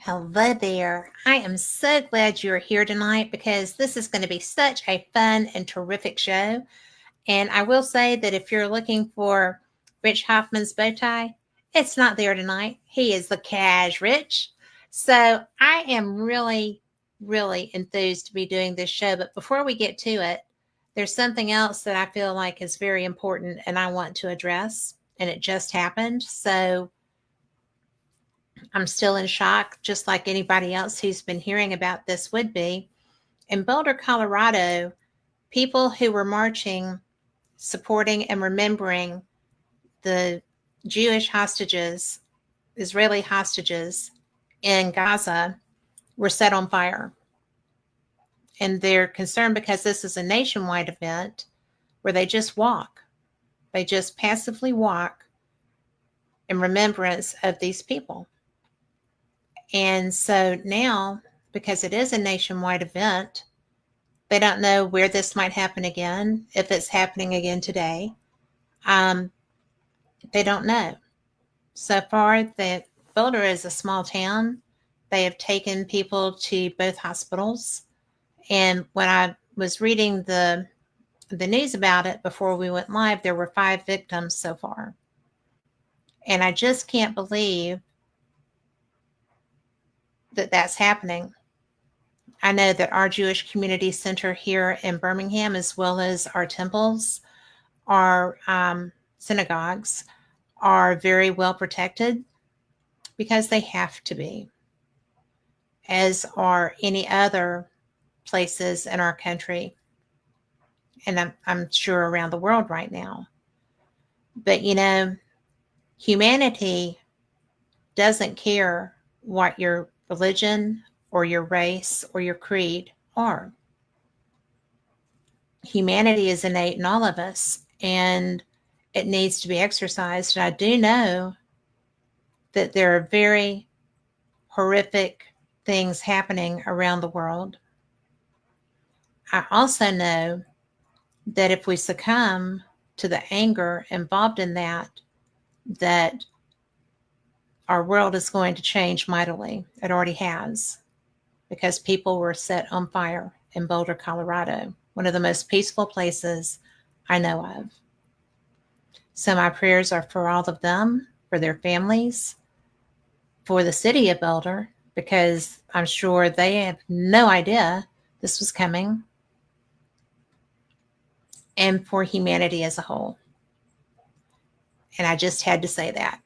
Hello there. I am so glad you're here tonight because this is going to be such a fun and terrific show. And I will say that if you're looking for Rich Hoffman's bow tie, it's not there tonight. He is the Cash Rich. So I am really enthused to be doing this show. But before we get to it, there's something else that I feel like is very important and I want to address. And it just happened. So I'm still in shock, just like anybody else who's been hearing about this would be. In Boulder, Colorado, people who were marching, supporting, and remembering the Jewish hostages, Israeli hostages in Gaza, were set on fire. And they're concerned because this is a nationwide event where they just walk. They just passively walk in remembrance of these people. And so now, because it is a nationwide event, they don't know where this might happen again, if it's happening again today. They don't know. So far, that Boulder is a small town. They have taken people to both hospitals. And when I was reading the news about it before we went live, there were 5 victims so far. And I just can't believe that that's happening. I know that our Jewish Community Center here in Birmingham, as well as our temples, our synagogues, are very well protected because they have to be, as are any other places in our country, and I'm sure around the world right now. But humanity doesn't care what your religion or your race or your creed are. Humanity is innate in all of us, and it needs to be exercised. And I do know that there are very horrific things happening around the world. I also know that if we succumb to the anger involved in that our world is going to change mightily. It already has, because people were set on fire in Boulder, Colorado, one of the most peaceful places I know of. So my prayers are for all of them, for their families, for the city of Boulder, because I'm sure they have no idea this was coming, and for humanity as a whole. And I just had to say that.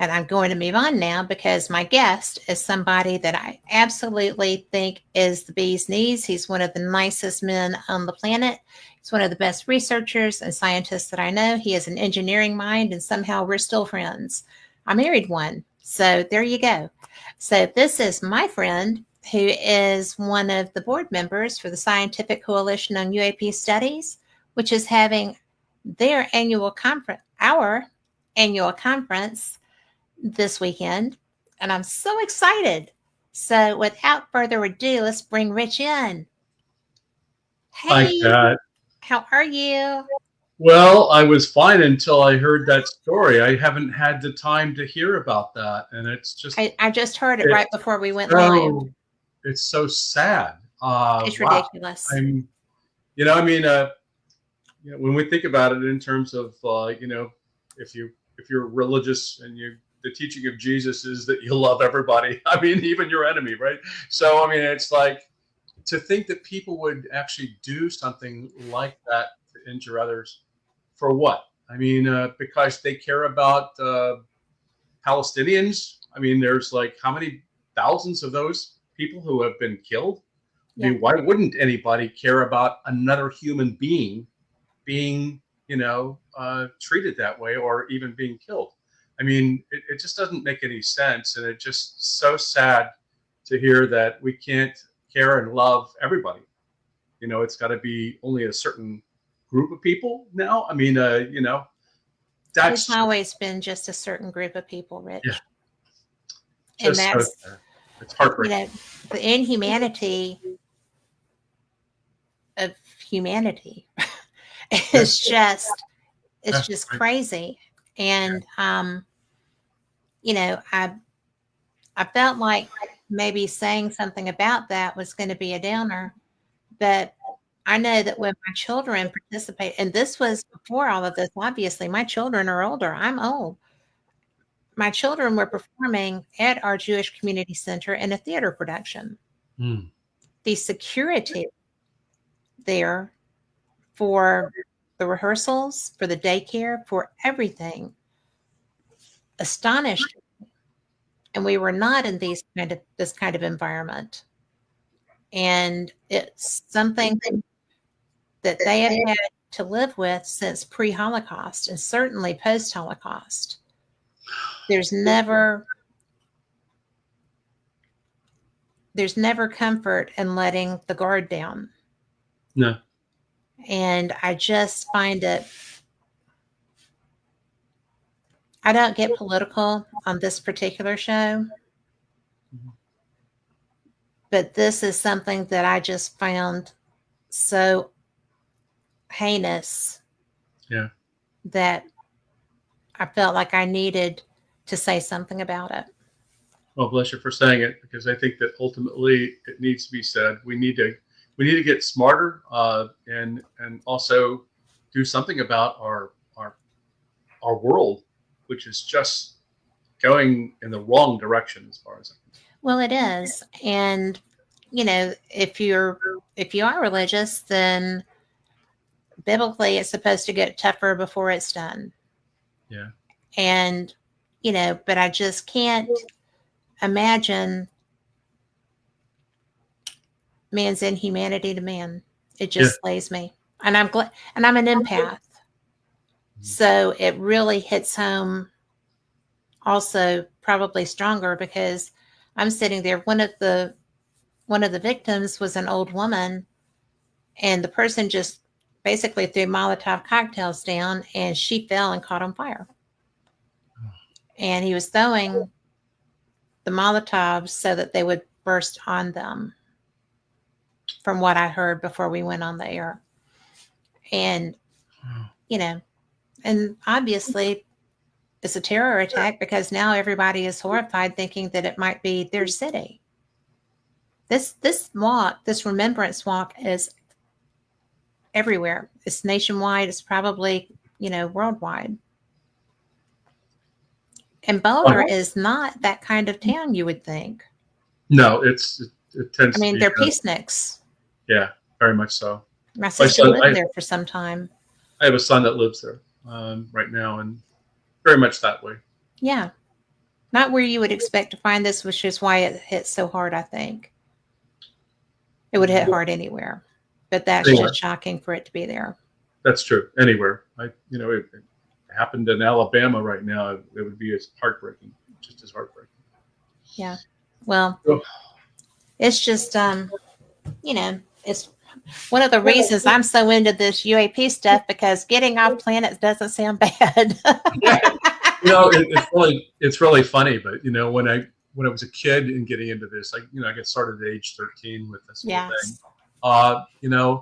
And I'm going to move on now because my guest is somebody that I absolutely think is the bee's knees. He's one of the nicest men on the planet. He's one of the best researchers and scientists that I know. He has an engineering mind, and somehow we're still friends. I married one. So there you go. So this is my friend who is one of the board members for the Scientific Coalition on UAP Studies, which is having their annual conference, our annual conference this weekend, and I'm so excited. So without further ado, let's bring Rich in. Hi, Hey, Kat. how are you? Well, I was fine until I heard that story. I haven't had the time to hear about that, and it's just I just heard it right it's before we went live. so it's so sad. It's Wow. ridiculous. I'm, I mean, when we think about it in terms of, if you're religious and the teaching of Jesus is that you love everybody. I mean, even your enemy, right? So, I mean, it's like to think that people would actually do something like that to injure others. For what? I mean, because they care about Palestinians. I mean, there's like how many thousands of those people who have been killed? I Yeah. mean, why wouldn't anybody care about another human being, treated that way or even being killed? I mean, it just doesn't make any sense. And it's just so sad to hear that we can't care and love everybody. It's got to be only a certain group of people now. I mean, It's that's always been just a certain group of people, yeah, Rich. And just so that's, sad. It's heartbreaking. the inhumanity of humanity Yeah, is just, it's yeah, just right. crazy. And, you know, I, I felt like maybe saying something about that was going to be a downer, but I know that when my children participate, and this was before all of this, obviously, my children are older. I'm old. My children were performing at our Jewish Community Center in a theater production. Mm. The security there for the rehearsals, for the daycare, for everything astonished me. And we were not in this kind of environment. And it's something that they have had to live with since pre-Holocaust and certainly post-Holocaust. There's never comfort in letting the guard down. No. And I just find it, I don't get political on this particular show, but this is something that I just found so heinous. Yeah. That I felt like I needed to say something about it. Well, bless you for saying it, because I think that ultimately it needs to be said. We need to get smarter, and also do something about our world, which is just going in the wrong direction as far as I can see. Well, it is, and if you are religious, then biblically it's supposed to get tougher before it's done. Yeah. And but I just can't imagine man's inhumanity to man. It just slays me. And I'm glad, and I'm an empath. So it really hits home also probably stronger because I'm sitting there. One of the victims was an old woman, and the person just basically threw Molotov cocktails down, and she fell and caught on fire. And he was throwing the Molotovs so that they would burst on them, from what I heard before we went on the air. And, and obviously it's a terror attack because now everybody is horrified thinking that it might be their city. This remembrance walk is everywhere. It's nationwide. It's probably, worldwide. And Boulder is not that kind of town, you would think. No, it tends to be. They're peaceniks. Yeah, very much so. My sister lived there for some time. I have a son that lives there right now, and very much that way. Yeah. Not where you would expect to find this, which is why it hits so hard, I think. It would hit hard anywhere. But that's just shocking for it to be there. That's true. Anywhere. It happened in Alabama right now. It would be as heartbreaking, just as heartbreaking. Yeah. Well, it's just, it's one of the reasons I'm so into this UAP stuff, because getting off planets doesn't sound bad. It's really funny, but when I was a kid and getting into this, I got started at age 13 with this whole thing.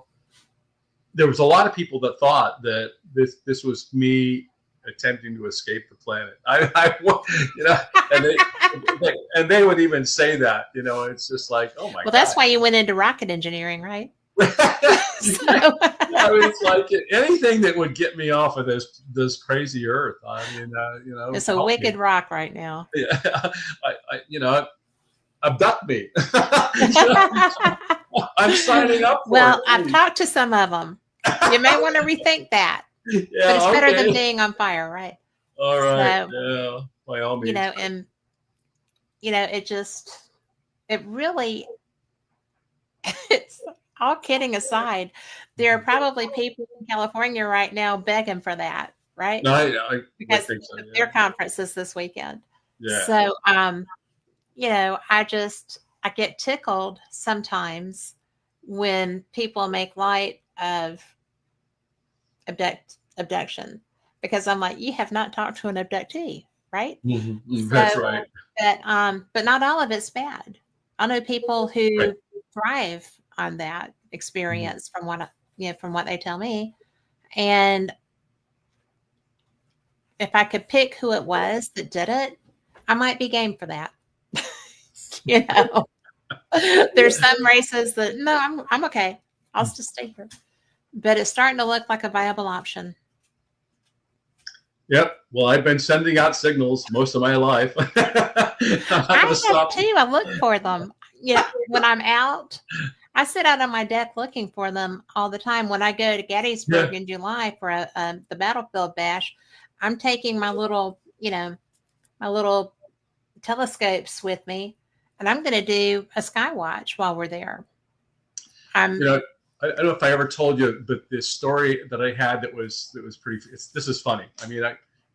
There was a lot of people that thought that this was me attempting to escape the planet. And they would even say that. It's just like, oh my God. Well, that's why you went into rocket engineering, right? It's like anything that would get me off of this crazy Earth. It's a wicked rock right now. Yeah, abduct me. I'm signing up for it. Well, I've talked to some of them. You may want to rethink that. Yeah, but it's better than being on fire, right? All right. So, yeah, by all means. It really, it's all kidding aside, there are probably people in California right now begging for that, right? No, I think so, their conference is this weekend. Yeah. So, I get tickled sometimes when people make light of abduction, because I'm like, you have not talked to an abductee, right? Mm-hmm. That's right. But not all of it's bad. I know people who thrive on that experience from what they tell me. And if I could pick who it was that did it, I might be game for that. You know, there's some races that no, I'm okay. I'll just stay here. But it's starting to look like a viable option. Yep. Well, I've been sending out signals most of my life. I have too. I look for them. Yeah, when I'm out, I sit out on my deck looking for them all the time. When I go to Gettysburg in July for the battlefield bash, I'm taking my little, my little telescopes with me, and I'm going to do a sky watch while we're there. I don't know if I ever told you, but this story that I had that was pretty. This is funny. I mean,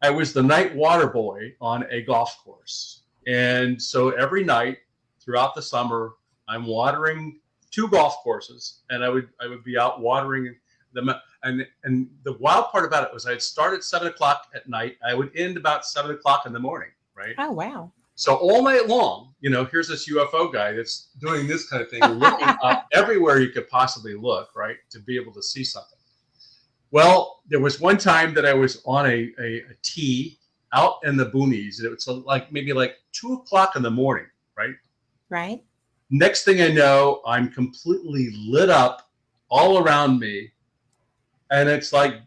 I was the night water boy on a golf course, and so every night throughout the summer, I'm watering 2 golf courses, and I would be out watering them. And the wild part about it was I'd start at 7:00 at night. I would end about 7:00 in the morning. Right. Oh wow. So all night long, here's this UFO guy that's doing this kind of thing, looking up everywhere you could possibly look, right, to be able to see something. Well, there was one time that I was on a tee out in the boonies, and it was maybe 2:00 in the morning, right? Right. Next thing I know, I'm completely lit up all around me, and it's like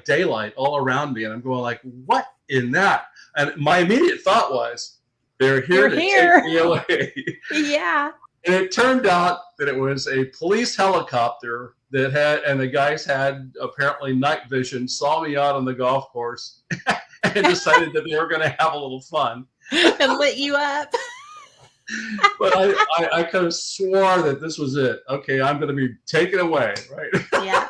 daylight all around me, and I'm going like, what in that? And my immediate thought was, they're here take me away. Yeah. And it turned out that it was a police helicopter and the guys had apparently night vision, saw me out on the golf course, and decided that they were going to have a little fun. And lit you up. But I kind of swore that this was it. Okay, I'm going to be taken away, right? Yeah.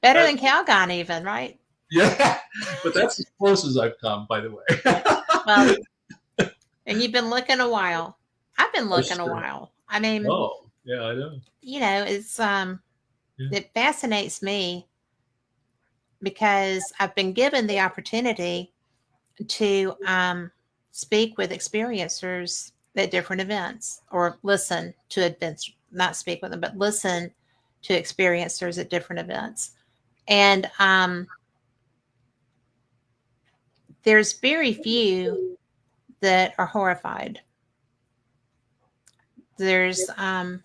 Better than Calgon even, right? Yeah. But that's as close as I've come, by the way. Well, and you've been looking a while. I've been looking a while. I mean, oh, yeah, I know. It's it fascinates me because I've been given the opportunity to speak with experiencers at different events, or listen to events, not speak with them, but listen to experiencers at different events. And there's very few that are horrified. There's a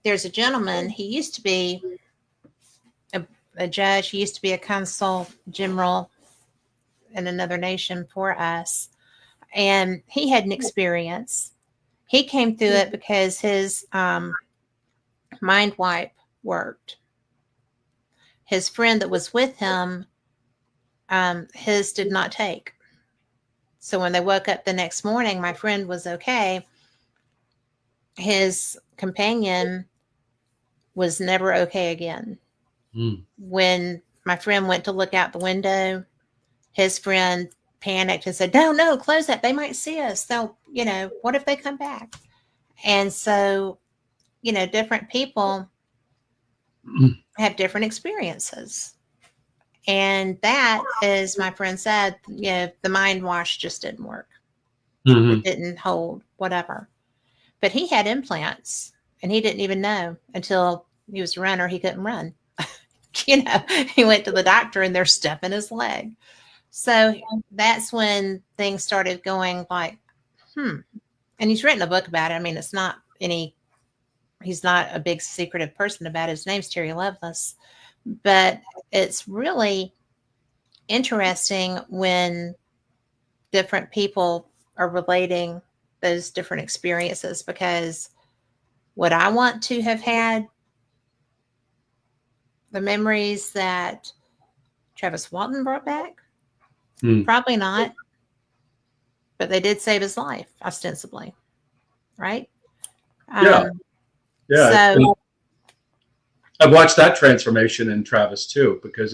gentleman, he used to be a judge, he used to be a consul general in another nation for us, and he had an experience. He came through it because his mind wipe worked. His friend that was with him, his did not take. So when they woke up the next morning, my friend was okay. His companion was never okay again. When my friend went to look out the window, his friend panicked and said, no, close that. They might see us. They'll, what if they come back? And so, different people have different experiences. And that, as my friend said, the mind wash just didn't work. Mm-hmm. It didn't hold, whatever. But he had implants, and he didn't even know until he was a runner. He couldn't run. He went to the doctor, and they're stuffing his leg. So that's when things started going like, And he's written a book about it. I mean, he's not a big secretive person about it. His name's Terry Lovelace. But it's really interesting when different people are relating those different experiences, because would I want to have had the memories that Travis Walton brought back? Probably not. But they did save his life, ostensibly. Right? Yeah. So I've watched that transformation in Travis too, because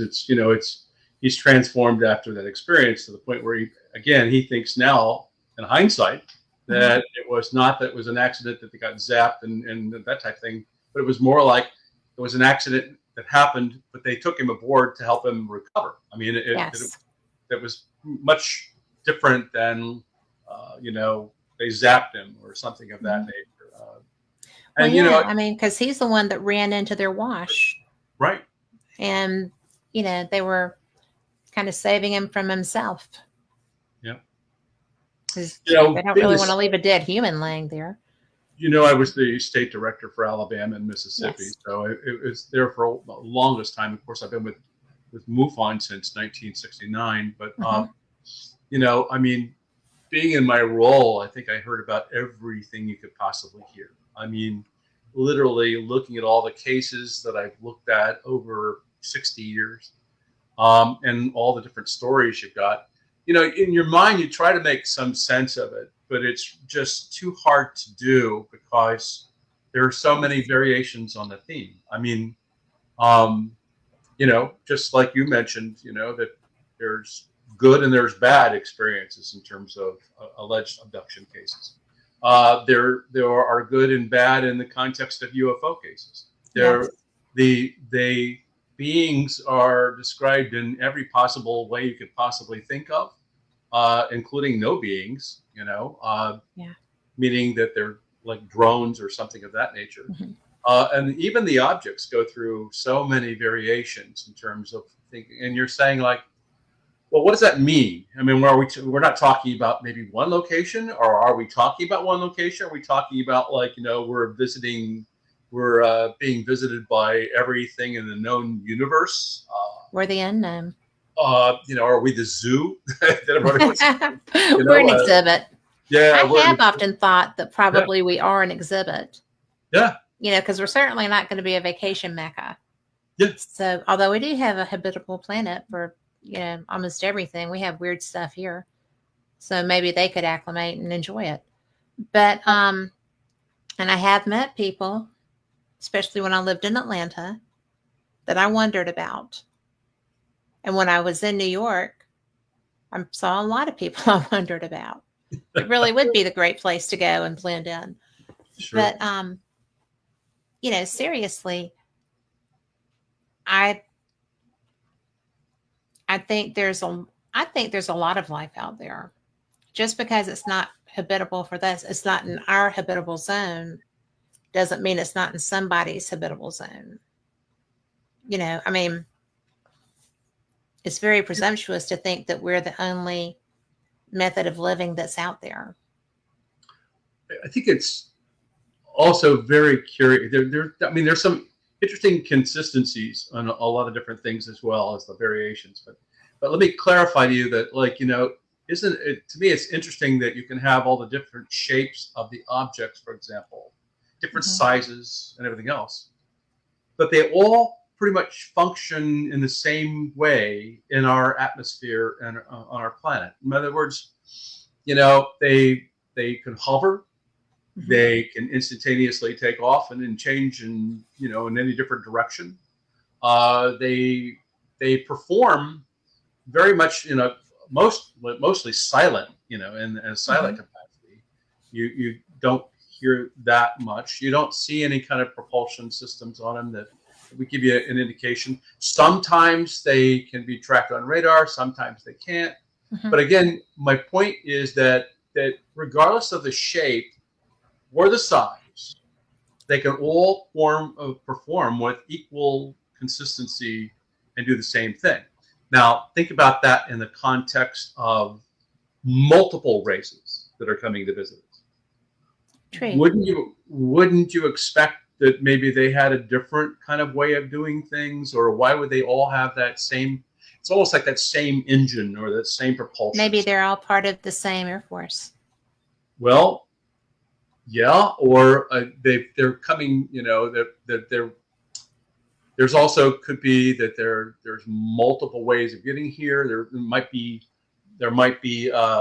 he's transformed after that experience to the point where he thinks now in hindsight that it was an accident, that they got zapped and that type of thing, but it was more like it was an accident that happened, but they took him aboard to help him recover. I mean, it was much different than, they zapped him or something of that nature. Because he's the one that ran into their wash. Right. And, they were kind of saving him from himself. Yeah. 'Cause You know, they don't being really want this, to leave a dead human laying there. I was the state director for Alabama and Mississippi, Yes. so it was there for the longest time. Of course, I've been with MUFON since 1969, but Hmm. I mean, being in my role, I think I heard about everything you could possibly hear. I mean, literally looking at all the cases that I've looked at over 60 years, and all the different stories you've got. In your mind, you try to make some sense of it, but it's just too hard to do because there are so many Yes. variations on the theme. I mean, just like you mentioned, that there's good and there's bad experiences in terms of alleged abduction cases. There are good and bad in the context of UFO cases. Yes. The beings are described in every possible way you could possibly think of, including no beings. Yeah. Meaning that they're like drones or something of that nature. Hmm. And even the objects go through so many variations in terms of thinking. And you're saying like, well, what does that mean? I mean, we're not talking about maybe one location, or are we talking about one location? Are we talking about like, we're being visited by everything in the known universe? We're the unknown. Are we the zoo that everybody wants? We're an exhibit. Yeah, I we're have often thought that yeah, probably we are an exhibit, yeah, because we're certainly not going to be a vacation mecca. yeah. So, although we do have a habitable planet for, almost everything, we have weird stuff here. So maybe they could acclimate and enjoy it. But, and I have met people, especially when I lived in Atlanta, that I wondered about. And when I was in New York, I saw a lot of people I wondered about. It really would be the great place to go and blend in. Sure. But, seriously, I I think there's a lot of life out there. Just because it's not habitable for this, it's not in our habitable zone, doesn't mean it's not in somebody's habitable zone. I mean, it's very presumptuous to think that we're the only method of living that's out there. I think it's also very curious. I mean, there's some interesting consistencies on a lot of different things as well as the variations. But let me clarify to you that, like, isn't it, to me, it's interesting that you can have all the different shapes of the objects, for example, different Mhm. sizes and everything else, but they all pretty much function in the same way in our atmosphere and on our planet. In other words, they can hover. Mhm. They can instantaneously take off and then change in any different direction. They perform very much mostly silent, in a silent Mhm. capacity. You don't hear that much. You don't see any kind of propulsion systems on them that would give you an indication. Sometimes they can be tracked on radar. Sometimes they can't. Mhm. But again, my point is that regardless of the shape or the size, they can all perform with equal consistency and do the same thing. Now, think about that in the context of multiple races that are coming to visit us. True. Wouldn't you expect that maybe they had a different kind of way of doing things, or why would they all have that same? It's almost like that same engine or that same propulsion. Maybe they're all part of the same Air Force. Well, yeah, or they're coming. They're there's also could be that there's multiple ways of getting here. There might be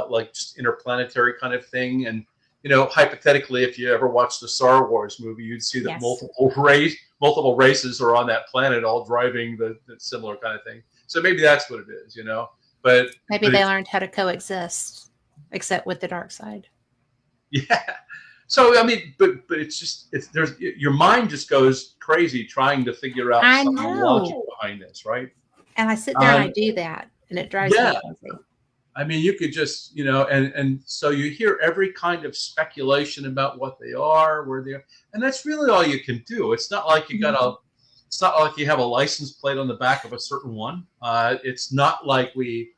like just interplanetary kind of thing, and hypothetically, if you ever watched the Star Wars movie, you'd see that Yes. multiple races are on that planet, all driving the similar kind of thing. So maybe that's what it is, But Maybe but they it's learned how to coexist, except with the dark side. yeah. So I mean, but there's your mind just goes crazy trying to figure out I some logic know. behind this, right? And I sit there and I Um, do that, and it drives me yeah, crazy. I mean, you could just, and so you hear every kind of speculation about what they are, where they are, and that's really all you can do. It's not like you have a license plate on the back of a certain one. It's not like we,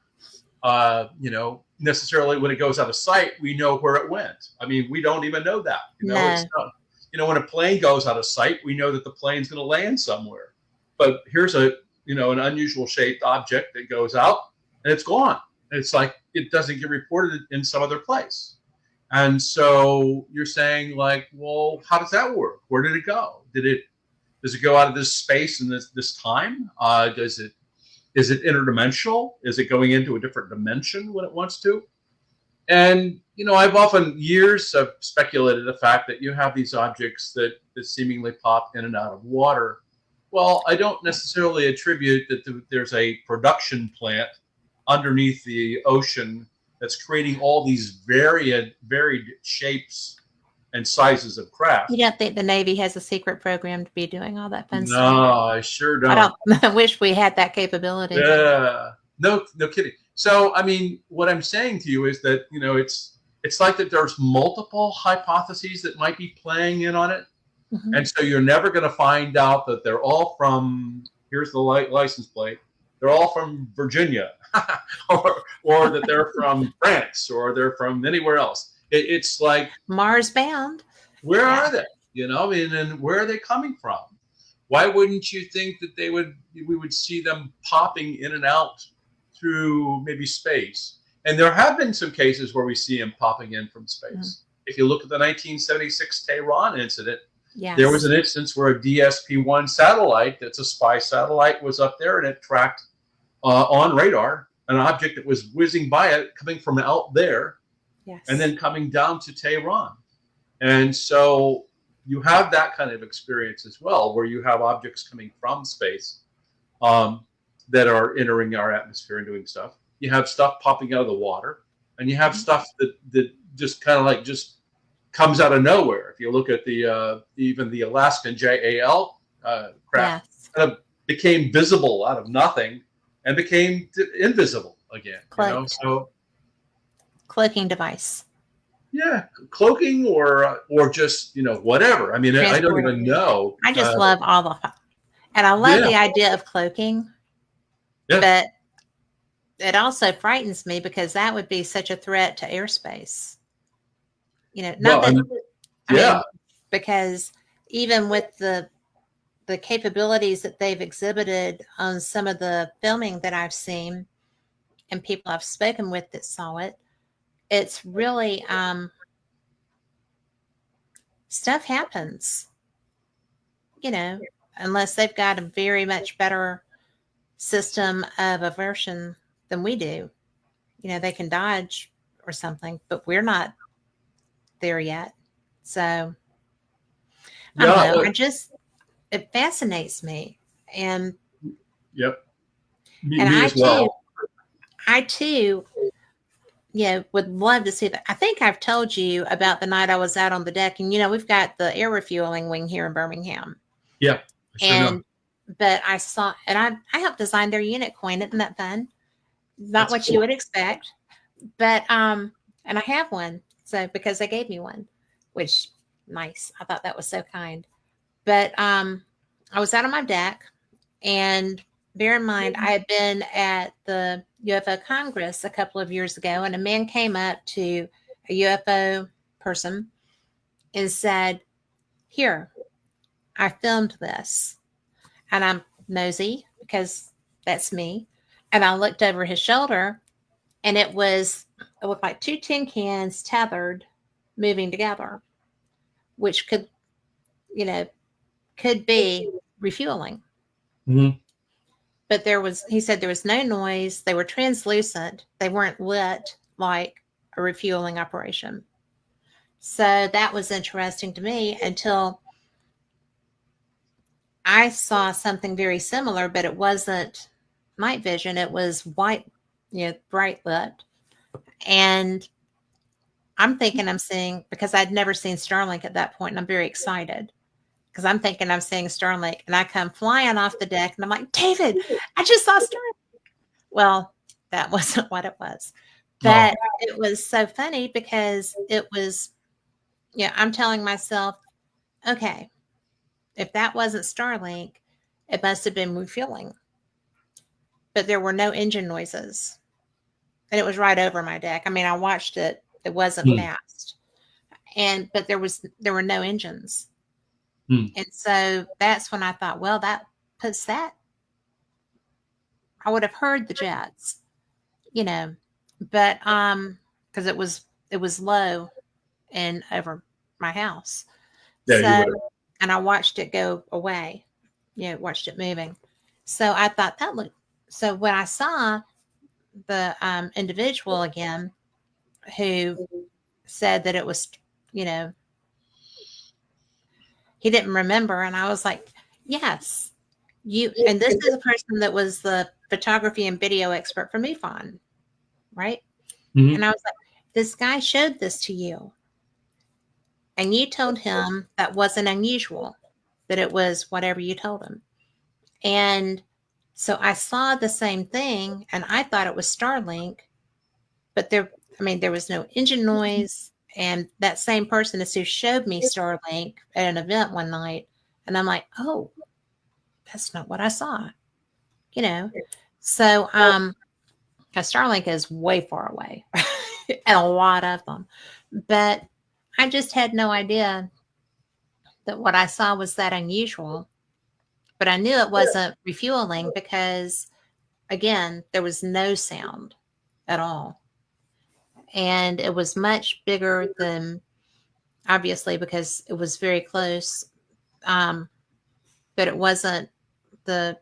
necessarily when it goes out of sight, we know where it went. I mean, we don't even know that. It's No. not, when a plane goes out of sight, we know that the plane's going to land somewhere. But here's an unusual shaped object that goes out and it's gone. It's like it doesn't get reported in some other place. And so you're saying, like, well, how does that work? Where did it go? Does it go out of this space and this time? Is it interdimensional? Is it going into a different dimension when it wants to? And I've often years have speculated the fact that you have these objects that seemingly pop in and out of water. Well, I don't necessarily attribute that there's a production plant underneath the ocean that's creating all these varied shapes and sizes of craft. You don't think the Navy has a secret program to be doing all that fun stuff? No, I sure don't. I wish we had that capability. Yeah, no kidding. So, I mean, what I'm saying to you is that, it's like that there's multiple hypotheses that might be playing in on it. Mm-hmm. And so you're never going to find out that they're all from, here's the license plate, they're all from Virginia or that they're from France or they're from anywhere else. It's like Mars bound. Where are they? And where are they coming from? Why wouldn't you think that we would see them popping in and out through maybe space? And there have been some cases where we see them popping in from space. Mm-hmm. If you look at the 1976 Tehran incident, yes, there was an instance where a DSP-1 satellite, that's a spy satellite, was up there and it tracked on radar an object that was whizzing by it coming from out there, yes, and then coming down to Tehran. And so you have that kind of experience as well, where you have objects coming from space that are entering our atmosphere and doing stuff. You have stuff popping out of the water, and you have stuff that just kind of like just comes out of nowhere. If you look at even the Alaskan JAL craft, yes, kind of became visible out of nothing and became invisible again. So cloaking device. Yeah, cloaking or just whatever. I mean, I don't even know. I just love all the, and I love the idea of cloaking. Yeah. But it also frightens me because that would be such a threat to airspace. Because even with the capabilities that they've exhibited on some of the filming that I've seen and people I've spoken with that saw it, it's really stuff happens, unless they've got a very much better system of aversion than we do. They can dodge or something, but we're not there yet. So I don't know. It fascinates me. And yep. Me as well. I too would love to see that. I think I've told you about the night I was out on the deck, and we've got the air refueling wing here in Birmingham. Yeah. But I saw, and I helped design their unit coin. Isn't that fun? Not what you would expect, but and I have one. So because they gave me one, which nice. I thought that was so kind. But I was out on my deck, and bear in mind, I had been at the UFO Congress a couple of years ago, and a man came up to a UFO person and said, "Here, I filmed this." And I'm nosy because that's me. And I looked over his shoulder, and it looked like 2 tin cans tethered, moving together, which could be refueling. Mm-hmm. But he said there was no noise. They were translucent. They weren't lit like a refueling operation. So that was interesting to me until I saw something very similar, but it wasn't night vision. It was white, bright lit. And I'm thinking I'm seeing, because I'd never seen Starlink at that point, and I'm very excited because I'm thinking I'm seeing Starlink, and I come flying off the deck, and I'm like, "David, I just saw Starlink." Well, that wasn't what it was. But It was so funny because it was, I'm telling myself, okay, if that wasn't Starlink, it must have been refueling. But there were no engine noises. and it was right over my deck. I mean, I watched it. It wasn't Hmm. fast, but there were no engines, Hmm. and so that's when I thought, well, that puts that. I would have heard the jets, but because it was low and over my house. Yeah, you So, would have. and I watched it go away, watched it moving. So I thought that looked, so when I saw the individual again who said that it was, you know, he didn't remember. And I was like, yes, and this is a person that was the photography and video expert for MUFON, right? Mhm. And I was like, this guy showed this to you. And you told him that wasn't unusual, that it was whatever you told him. And so I saw the same thing and I thought it was Starlink, but there was no engine noise. And that same person is who showed me Starlink at an event one night. And I'm like, oh, that's not what I saw, So, because Starlink is way far away and a lot of them. But I just had no idea that what I saw was that unusual. But I knew it wasn't refueling because, again, there was no sound at all. And it was much bigger than, obviously, because it was very close. But it wasn't the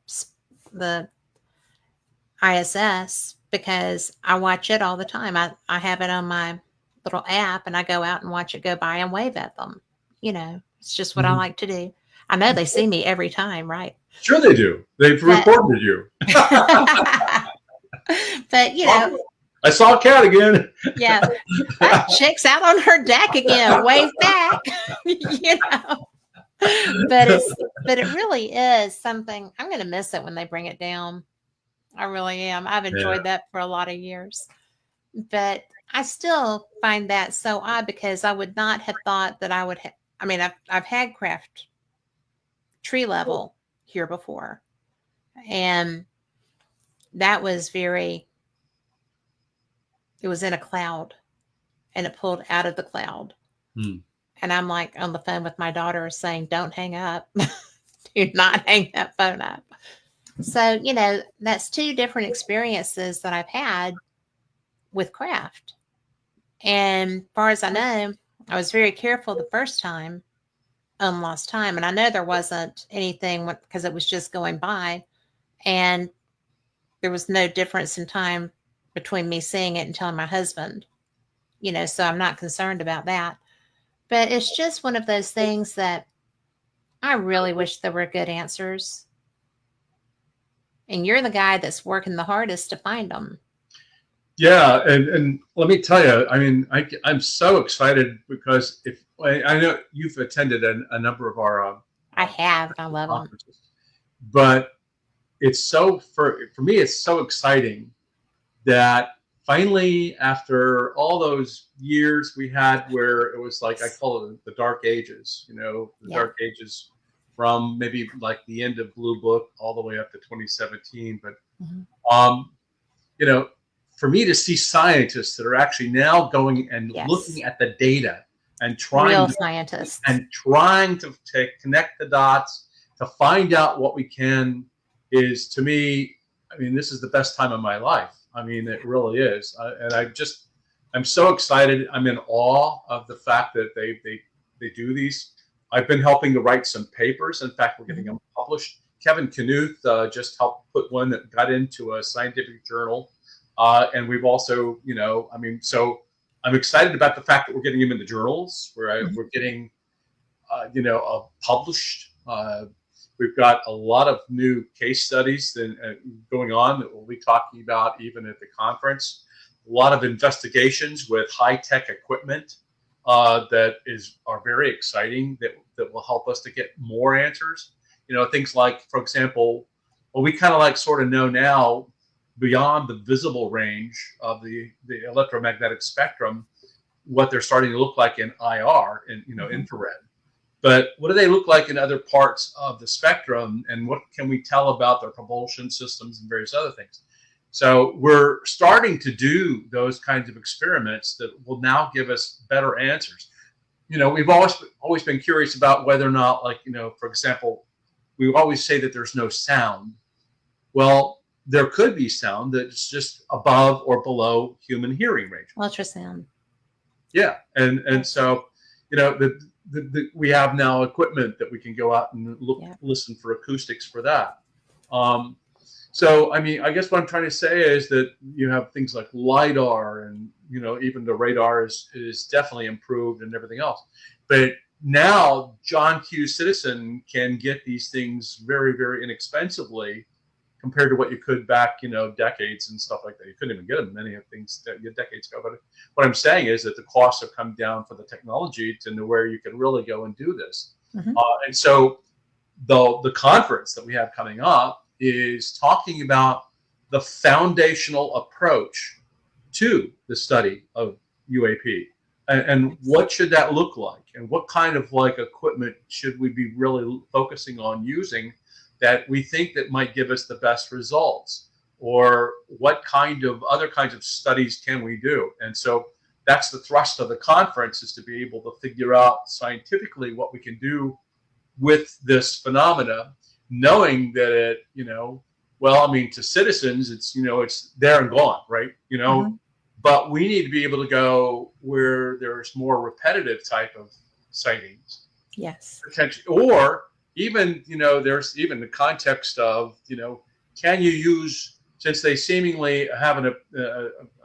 ISS because I watch it all the time. I have it on my little app and I go out and watch it go by and wave at them. It's just what I like to do. I know they see me every time, right? Sure they do. They've reported you. But, I saw a cat again. Yeah. That chick's out on her deck again. Wave back. But it really is something. I'm going to miss it when they bring it down. I really am. I've enjoyed that for a lot of years. But I still find that so odd because I would not have thought that I would I've had craft tree level here before. And that was it was in a cloud and it pulled out of the cloud. And I'm like on the phone with my daughter saying, don't hang up. Do not hang that phone up. So, that's two different experiences that I've had with craft. And as far as I know, I was very careful the first time on lost time. And I know there wasn't anything because it was just going by. And there was no difference in time between me seeing it and telling my husband, so I'm not concerned about that. But it's just one of those things that I really wish there were good answers. And you're the guy that's working the hardest to find them. Yeah, and let me tell you, I'm so excited because I know you've attended a number of our I have. I love them. But it's so for me, it's so exciting that finally, after all those years we had where it was like I call it the dark ages, dark ages from maybe like the end of Blue Book all the way up to 2017. But for me to see scientists that are actually now going and looking at the data and trying to connect the dots to find out what we can is, to me, this is the best time of my life. It really is. And I'm so excited. I'm in awe of the fact that they do these. I've been helping to write some papers. In fact, we're getting them published. Kevin Knuth just helped put one that got into a scientific journal. And we've also, so I'm excited about the fact that we're getting them in the journals where we're getting, published. We've got a lot of new case studies going on that we'll be talking about even at the conference. A lot of investigations with high-tech equipment that are very exciting that will help us to get more answers. Things like, for example, we kind of sort of know now beyond the visible range of the electromagnetic spectrum, what they're starting to look like in IR and infrared. But what do they look like in other parts of the spectrum, and what can we tell about their propulsion systems and various other things? So we're starting to do those kinds of experiments that will now give us better answers. We've always been curious about whether or not, like, for example, we always say that there's no sound. Well, there could be sound that's just above or below human hearing range. Ultrasound. Yeah, and so we have now equipment that we can go out and listen for acoustics for that. So I mean, I guess what I'm trying to say is that you have things like LiDAR, and even the radar is definitely improved and everything else. But now John Q. Citizen can get these things very, very inexpensively compared to what you could back, decades and stuff like that. You couldn't even get them many of things decades ago. But what I'm saying is that the costs have come down for the technology to know where you can really go and do this. Mm-hmm. And so the conference that we have coming up is talking about the foundational approach to the study of UAP, and what should that look like, and what kind of equipment should we be really focusing on using that we think that might give us the best results, or what kind of other kinds of studies can we do. And so that's the thrust of the conference, is to be able to figure out scientifically what we can do with this phenomena, knowing that it, to citizens, it's there and gone, right? Mm-hmm. But we need to be able to go where there's more repetitive type of sightings. Yes. Potentially, or even, there's even the context of, can you use, since they seemingly have an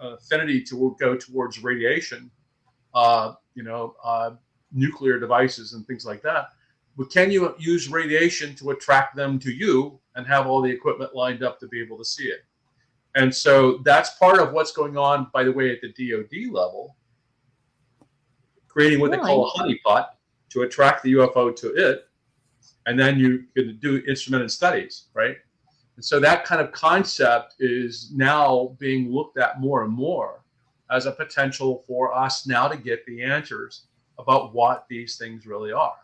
affinity to go towards radiation, nuclear devices and things like that, but can you use radiation to attract them to you and have all the equipment lined up to be able to see it? And so that's part of what's going on, by the way, at the DoD level, creating what they call a honeypot to attract the UFO to it. And then you can do instrumented studies, right? And so that kind of concept is now being looked at more and more as a potential for us now to get the answers about what these things really are,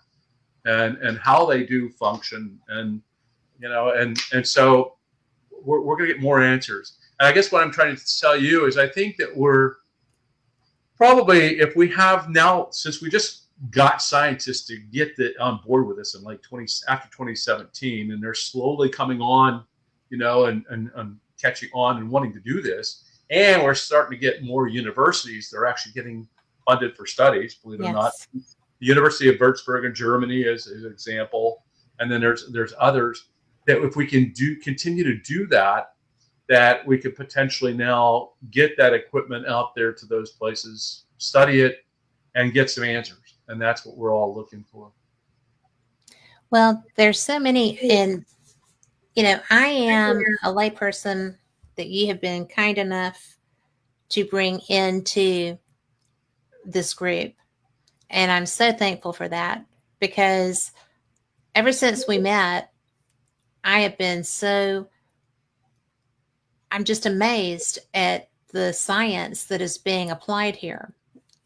and how they do function, and so we're going to get more answers. And I guess what I'm trying to tell you is, I think that we're probably, if we have now, since we just got scientists to get on board with this in after 2017, and they're slowly coming on, and catching on and wanting to do this, and we're starting to get more universities that are actually getting funded for studies, believe it or not. The University of Würzburg in Germany is an example, and then there's others that, if we can continue to do that we could potentially now get that equipment out there to those places, study it, and get some answers. And that's what we're all looking for. Well, there's so many, and I am a layperson that you have been kind enough to bring into this group. And I'm so thankful for that, because ever since we met, I'm just amazed at the science that is being applied here.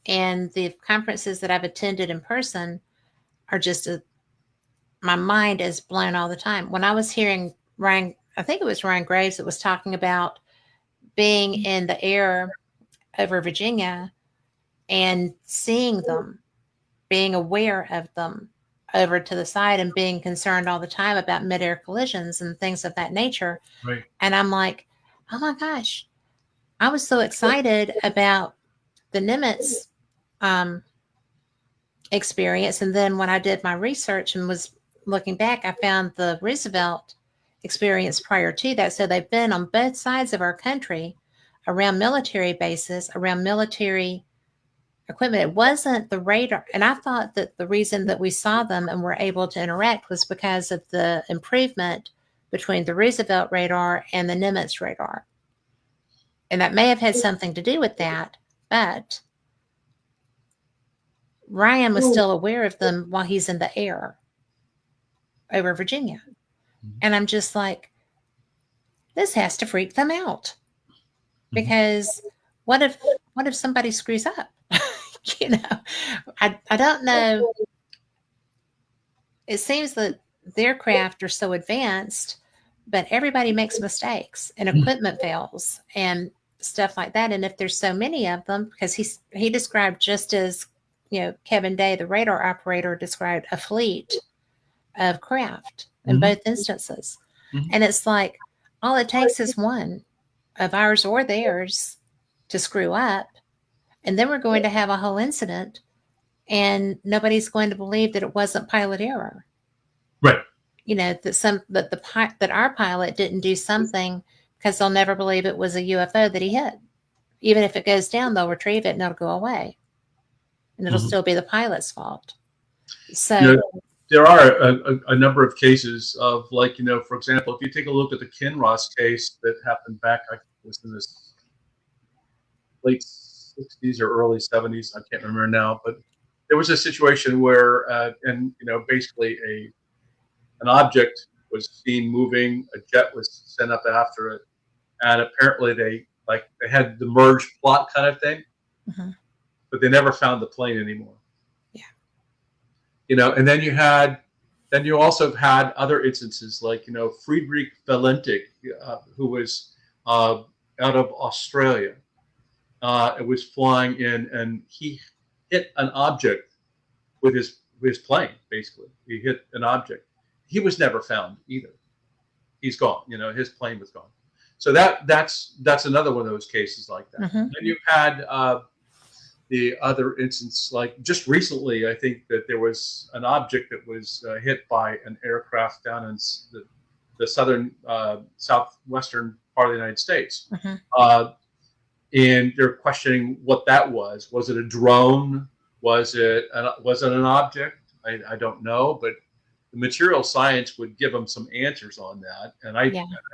And the conferences that I've attended in person are just, my mind is blown all the time. When I was hearing Ryan, I think it was Ryan Graves that was talking about being in the air over Virginia and seeing them, being aware of them over to the side, and being concerned all the time about mid-air collisions and things of that nature. Right. And I'm like, oh my gosh, I was so excited about the Nimitz experience. And then when I did my research and was looking back, I found the Roosevelt experience prior to that. So they've been on both sides of our country, around military bases, around military equipment. It wasn't the radar. And I thought that the reason that we saw them and were able to interact was because of the improvement between the Roosevelt radar and the Nimitz radar. And that may have had something to do with that, but Ryan was still aware of them while he's in the air over Virginia. And I'm just like, this has to freak them out, because what if somebody screws up? I don't know. It seems that their craft are so advanced but everybody makes mistakes and equipment fails and stuff like that. And if there's so many of them, because he described, just as Kevin Day, the radar operator, described a fleet of craft in both instances. And it's like, all it takes is one of ours or theirs to screw up, and then we're going to have a whole incident, and nobody's going to believe that it wasn't pilot error. Right. That our pilot didn't do something, because they'll never believe it was a UFO that he hit. Even if it goes down, they'll retrieve it and it'll go away, and it'll still be the pilot's fault. So there are a number of cases of, like, for example, if you take a look at the Kinross case that happened back, I think it was in the late 60s or early 70s, I can't remember now, but there was a situation where, basically an object was seen moving, a jet was sent up after it, and apparently they had the merged plot kind of thing, but they never found the plane anymore. And then you also had other instances, like, Friedrich Valentik, who was out of Australia. It was flying in, and he hit an object with his plane. Basically, he hit an object. He was never found either. He's gone. His plane was gone. So that's another one of those cases like that. Then you had the other instance, like just recently, I think that there was an object that was hit by an aircraft down in the southwestern part of the United States. And they're questioning what that was. Was it a drone? Was it an object? I don't know, but the material science would give them some answers on that. And I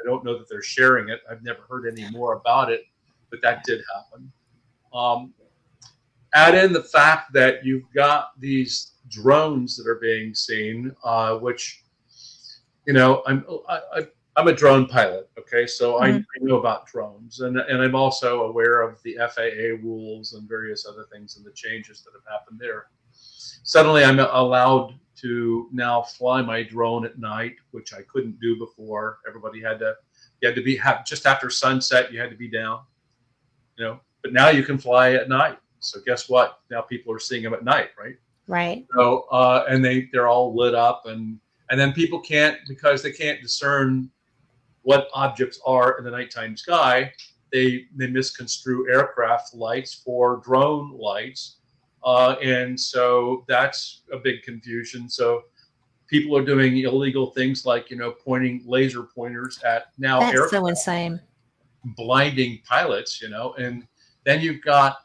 don't know that they're sharing it. I've never heard any more about it, but that did happen. Add in the fact that you've got these drones that are being seen, which, I'm a drone pilot. Okay. So I know about drones, and I'm also aware of the FAA rules and various other things and the changes that have happened there. Suddenly I'm allowed to now fly my drone at night, which I couldn't do before. Everybody had to be just after sunset, you had to be down, but now you can fly at night. So guess what? Now people are seeing them at night, right? Right. So and they're all lit up, and then people can't, because they can't discern what objects are in the nighttime sky. They misconstrue aircraft lights for drone lights, and so that's a big confusion. So people are doing illegal things like pointing laser pointers at that's aircraft, so insane, blinding pilots, and then you've got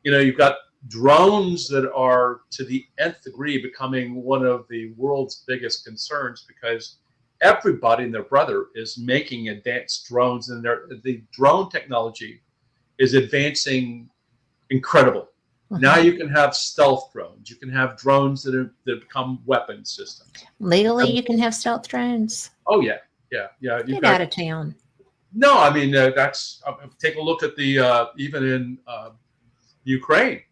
you've got drones that are to the nth degree becoming one of the world's biggest concerns, because everybody and their brother is making advanced drones, and the drone technology is advancing incredible. Now you can have stealth drones. You can have drones that become weapon systems. Legally, you can have stealth drones. Oh yeah. Get out of town. No, I mean that's. Take a look at the even in Ukraine.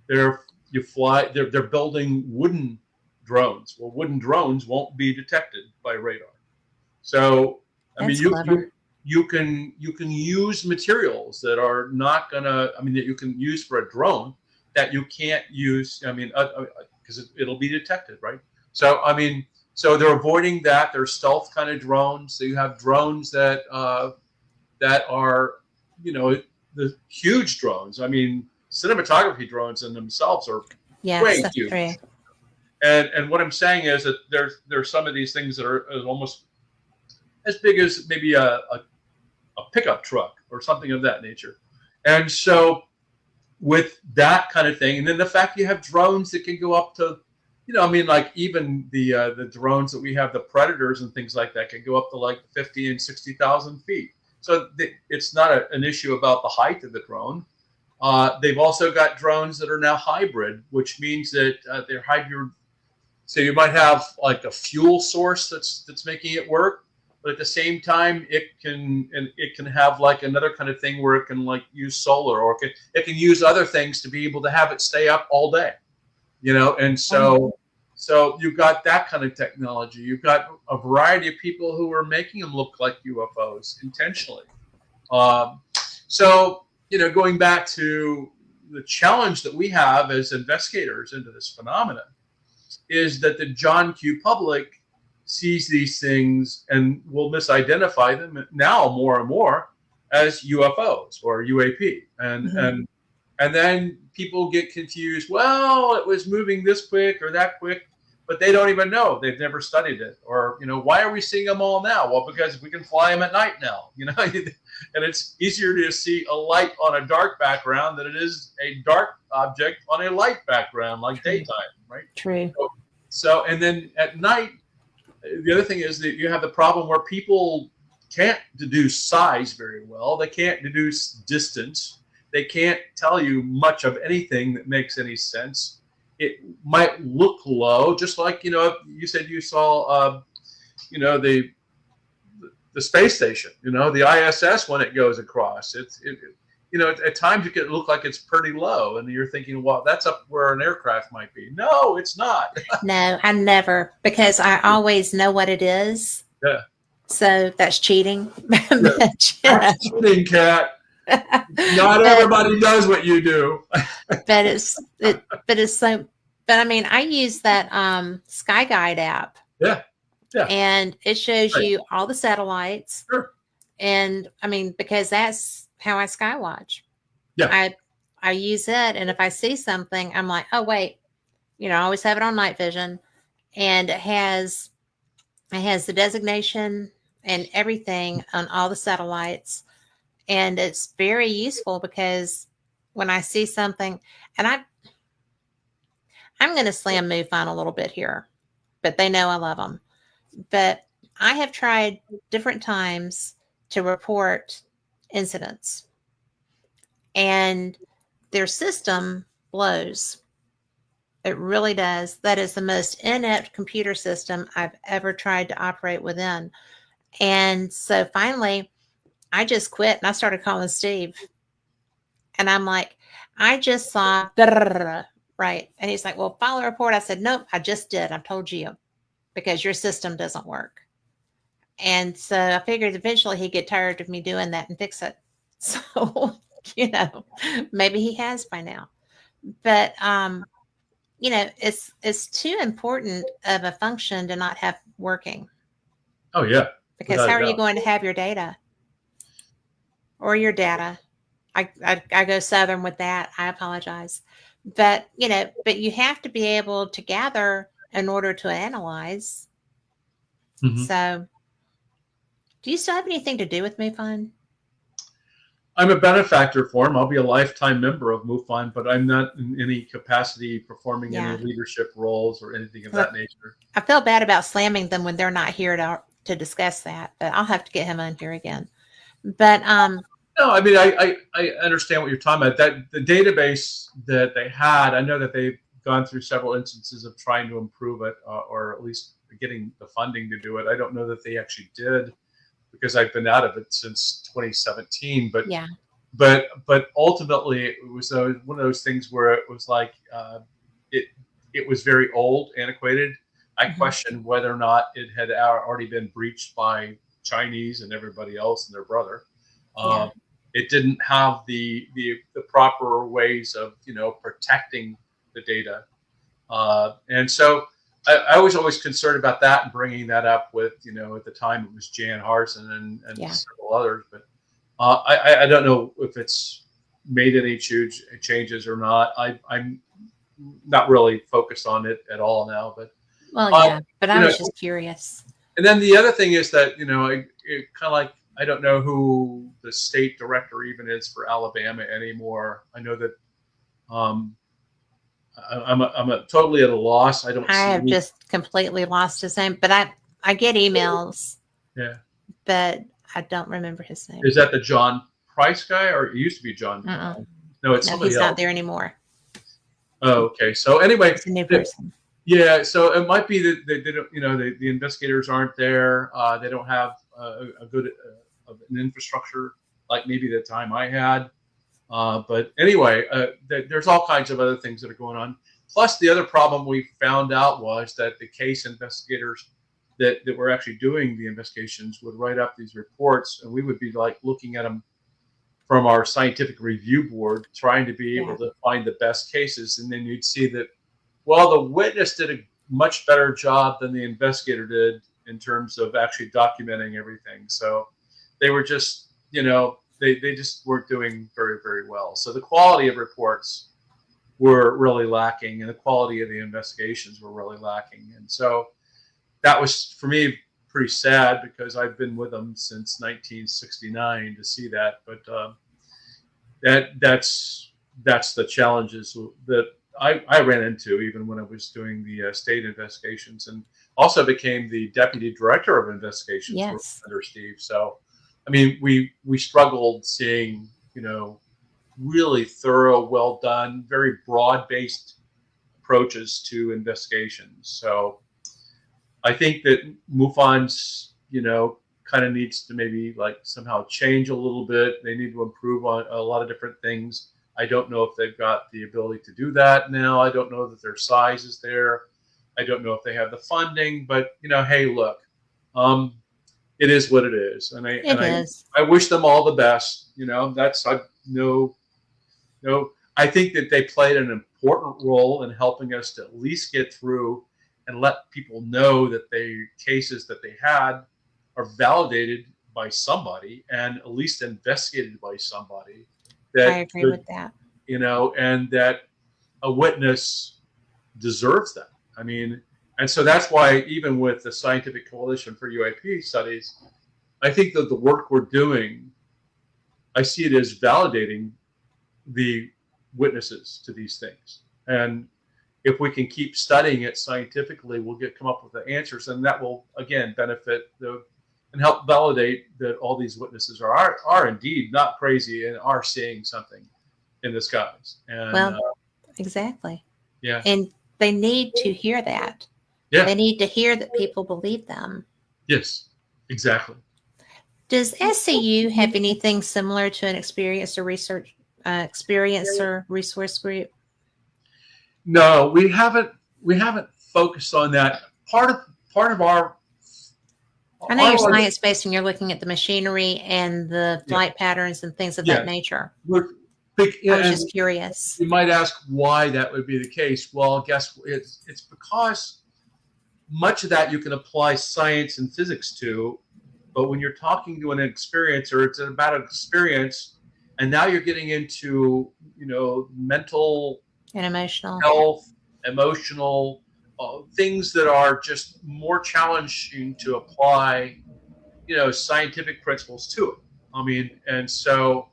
They're building wooden drones. Well, wooden drones won't be detected by radar. So I mean, you can use materials that are not gonna. I mean, that you can use for a drone that you can't use. I mean, because it'll be detected, right? So I mean, so they're avoiding that. They're stealth kind of drones. So you have drones that are the huge drones. I mean, cinematography drones in themselves are way huge. True. And what I'm saying is that there's some of these things that are almost as big as maybe a pickup truck or something of that nature. And so with that kind of thing, and then the fact you have drones that can go up to, like even the drones that we have, the Predators and things like that, can go up to like 50 and 60,000 feet. So it's not an issue about the height of the drone. They've also got drones that are now hybrid, which means that they're hybrid. So you might have like a fuel source that's making it work, but at the same time it can have like another kind of thing where it can like use solar, or it can use other things to be able to have it stay up all day, And so So you've got that kind of technology. You've got a variety of people who are making them look like UFOs intentionally. Um, so, going back to the challenge that we have as investigators into this phenomenon is that the John Q. public sees these things and will misidentify them now more and more as UFOs or UAP. And then people get confused. Well, it was moving this quick or that quick, but they don't even know. They've never studied it. Or, why are we seeing them all now? Well, because we can fly them at night now, and it's easier to see a light on a dark background than it is a dark object on a light background, like daytime, right? True. So, and then at night, the other thing is that you have the problem where people can't deduce size very well. They can't deduce distance. They can't tell you much of anything that makes any sense. It might look low, just like, you said you saw, the space station, the ISS when it goes across. At times it can look like it's pretty low, and you're thinking, well, that's up where an aircraft might be. No, it's not. No, I never, because I always know what it is. Yeah. So that's cheating. That's cheating, Kat. Not everybody does what you do. But I mean, I use that Sky Guide app. Yeah. And it shows you all the satellites. Sure. And I mean, because that's how I skywatch. Yeah. I use it, and if I see something, I'm like, oh wait, I always have it on night vision, and it has the designation and everything on all the satellites. And it's very useful because when I see something, and I'm going to slam MUFON a little bit here, but they know I love them. But I have tried different times to report incidents, and their system blows. It really does. That is the most inept computer system I've ever tried to operate within. And so finally, I just quit and I started calling Steve. And I'm like, I just saw, right. And he's like, well, file a report. I said, nope, I just did. I've told you, because your system doesn't work. And so I figured eventually he'd get tired of me doing that and fix it. So, maybe he has by now. But, it's too important of a function to not have working. Oh, yeah. Because how are you going to have your data? Or your data? I go Southern with that. I apologize. But, but you have to be able to gather in order to analyze. Mm-hmm. So, do you still have anything to do with MUFON? I'm a benefactor for them. I'll be a lifetime member of MUFON, but I'm not in any capacity performing any leadership roles or anything of that nature. I feel bad about slamming them when they're not here to discuss that, but I'll have to get him on here again. But no, I mean, I understand what you're talking about. That the database that they had, I know that they've gone through several instances of trying to improve it, or at least getting the funding to do it. I don't know that they actually did, because I've been out of it since 2017. But yeah, but ultimately it was one of those things where it was like it was very old, antiquated. I questioned whether or not it had already been breached by Chinese and everybody else and their brother. It didn't have the proper ways of protecting the data, and so I was always concerned about that and bringing that up with at the time it was Jan Harson and several others. But I don't know if it's made any huge changes or not. I'm not really focused on it at all now. But but I was just curious. And then the other thing is that it kind of like, I don't know who the state director even is for Alabama anymore. I know that I'm totally at a loss. I have just completely lost his name, but I get emails. Yeah, but I don't remember his name. Is that the John Price guy, or it used to be John? No, it's somebody else. He's not there anymore. Oh, okay. So anyway, it's a new person. Yeah, so it might be that they don't, the investigators aren't there. They don't have a good an infrastructure like maybe the time I had. But anyway, there's all kinds of other things that are going on. Plus, the other problem we found out was that the case investigators that were actually doing the investigations would write up these reports, and we would be like looking at them from our scientific review board, trying to be able to find the best cases. And then you'd see that, well, the witness did a much better job than the investigator did in terms of actually documenting everything. So they were just, they just weren't doing very, very well. So the quality of reports were really lacking, and the quality of the investigations were really lacking. And so that was, for me, pretty sad, because I've been with them since 1969 to see that. But that's the challenges that I ran into even when I was doing the state investigations, and also became the deputy director of investigations under Steve. So, I mean, we struggled seeing, really thorough, well done, very broad-based approaches to investigations. So I think that MUFON's, kind of needs to maybe like somehow change a little bit. They need to improve on a lot of different things. I don't know if they've got the ability to do that now. I don't know that their size is there. I don't know if they have the funding, but hey, look, it is what it is. And I wish them all the best. I think that they played an important role in helping us to at least get through and let people know that the cases that they had are validated by somebody and at least investigated by somebody. That I agree with that. And that a witness deserves that. I mean, and so that's why even with the Scientific Coalition for UAP Studies, I think that the work we're doing, I see it as validating the witnesses to these things. And if we can keep studying it scientifically, we'll come up with the answers, and that will again benefit and help validate that all these witnesses are indeed not crazy and are seeing something in the skies. And, exactly. Yeah. And they need to hear that. Yeah. They need to hear that people believe them. Yes, exactly. Does SCU have anything similar to an experiencer resource group? No, we haven't focused on that. Part of our I know you're science-based and you're looking at the machinery and the flight patterns and things of that nature. I was just curious. You might ask why that would be the case. Well, I guess it's because much of that you can apply science and physics to, but when you're talking to an experiencer, it's about an experience, and now you're getting into mental and emotional health, emotional things that are just more challenging to apply, scientific principles to it. I mean, and so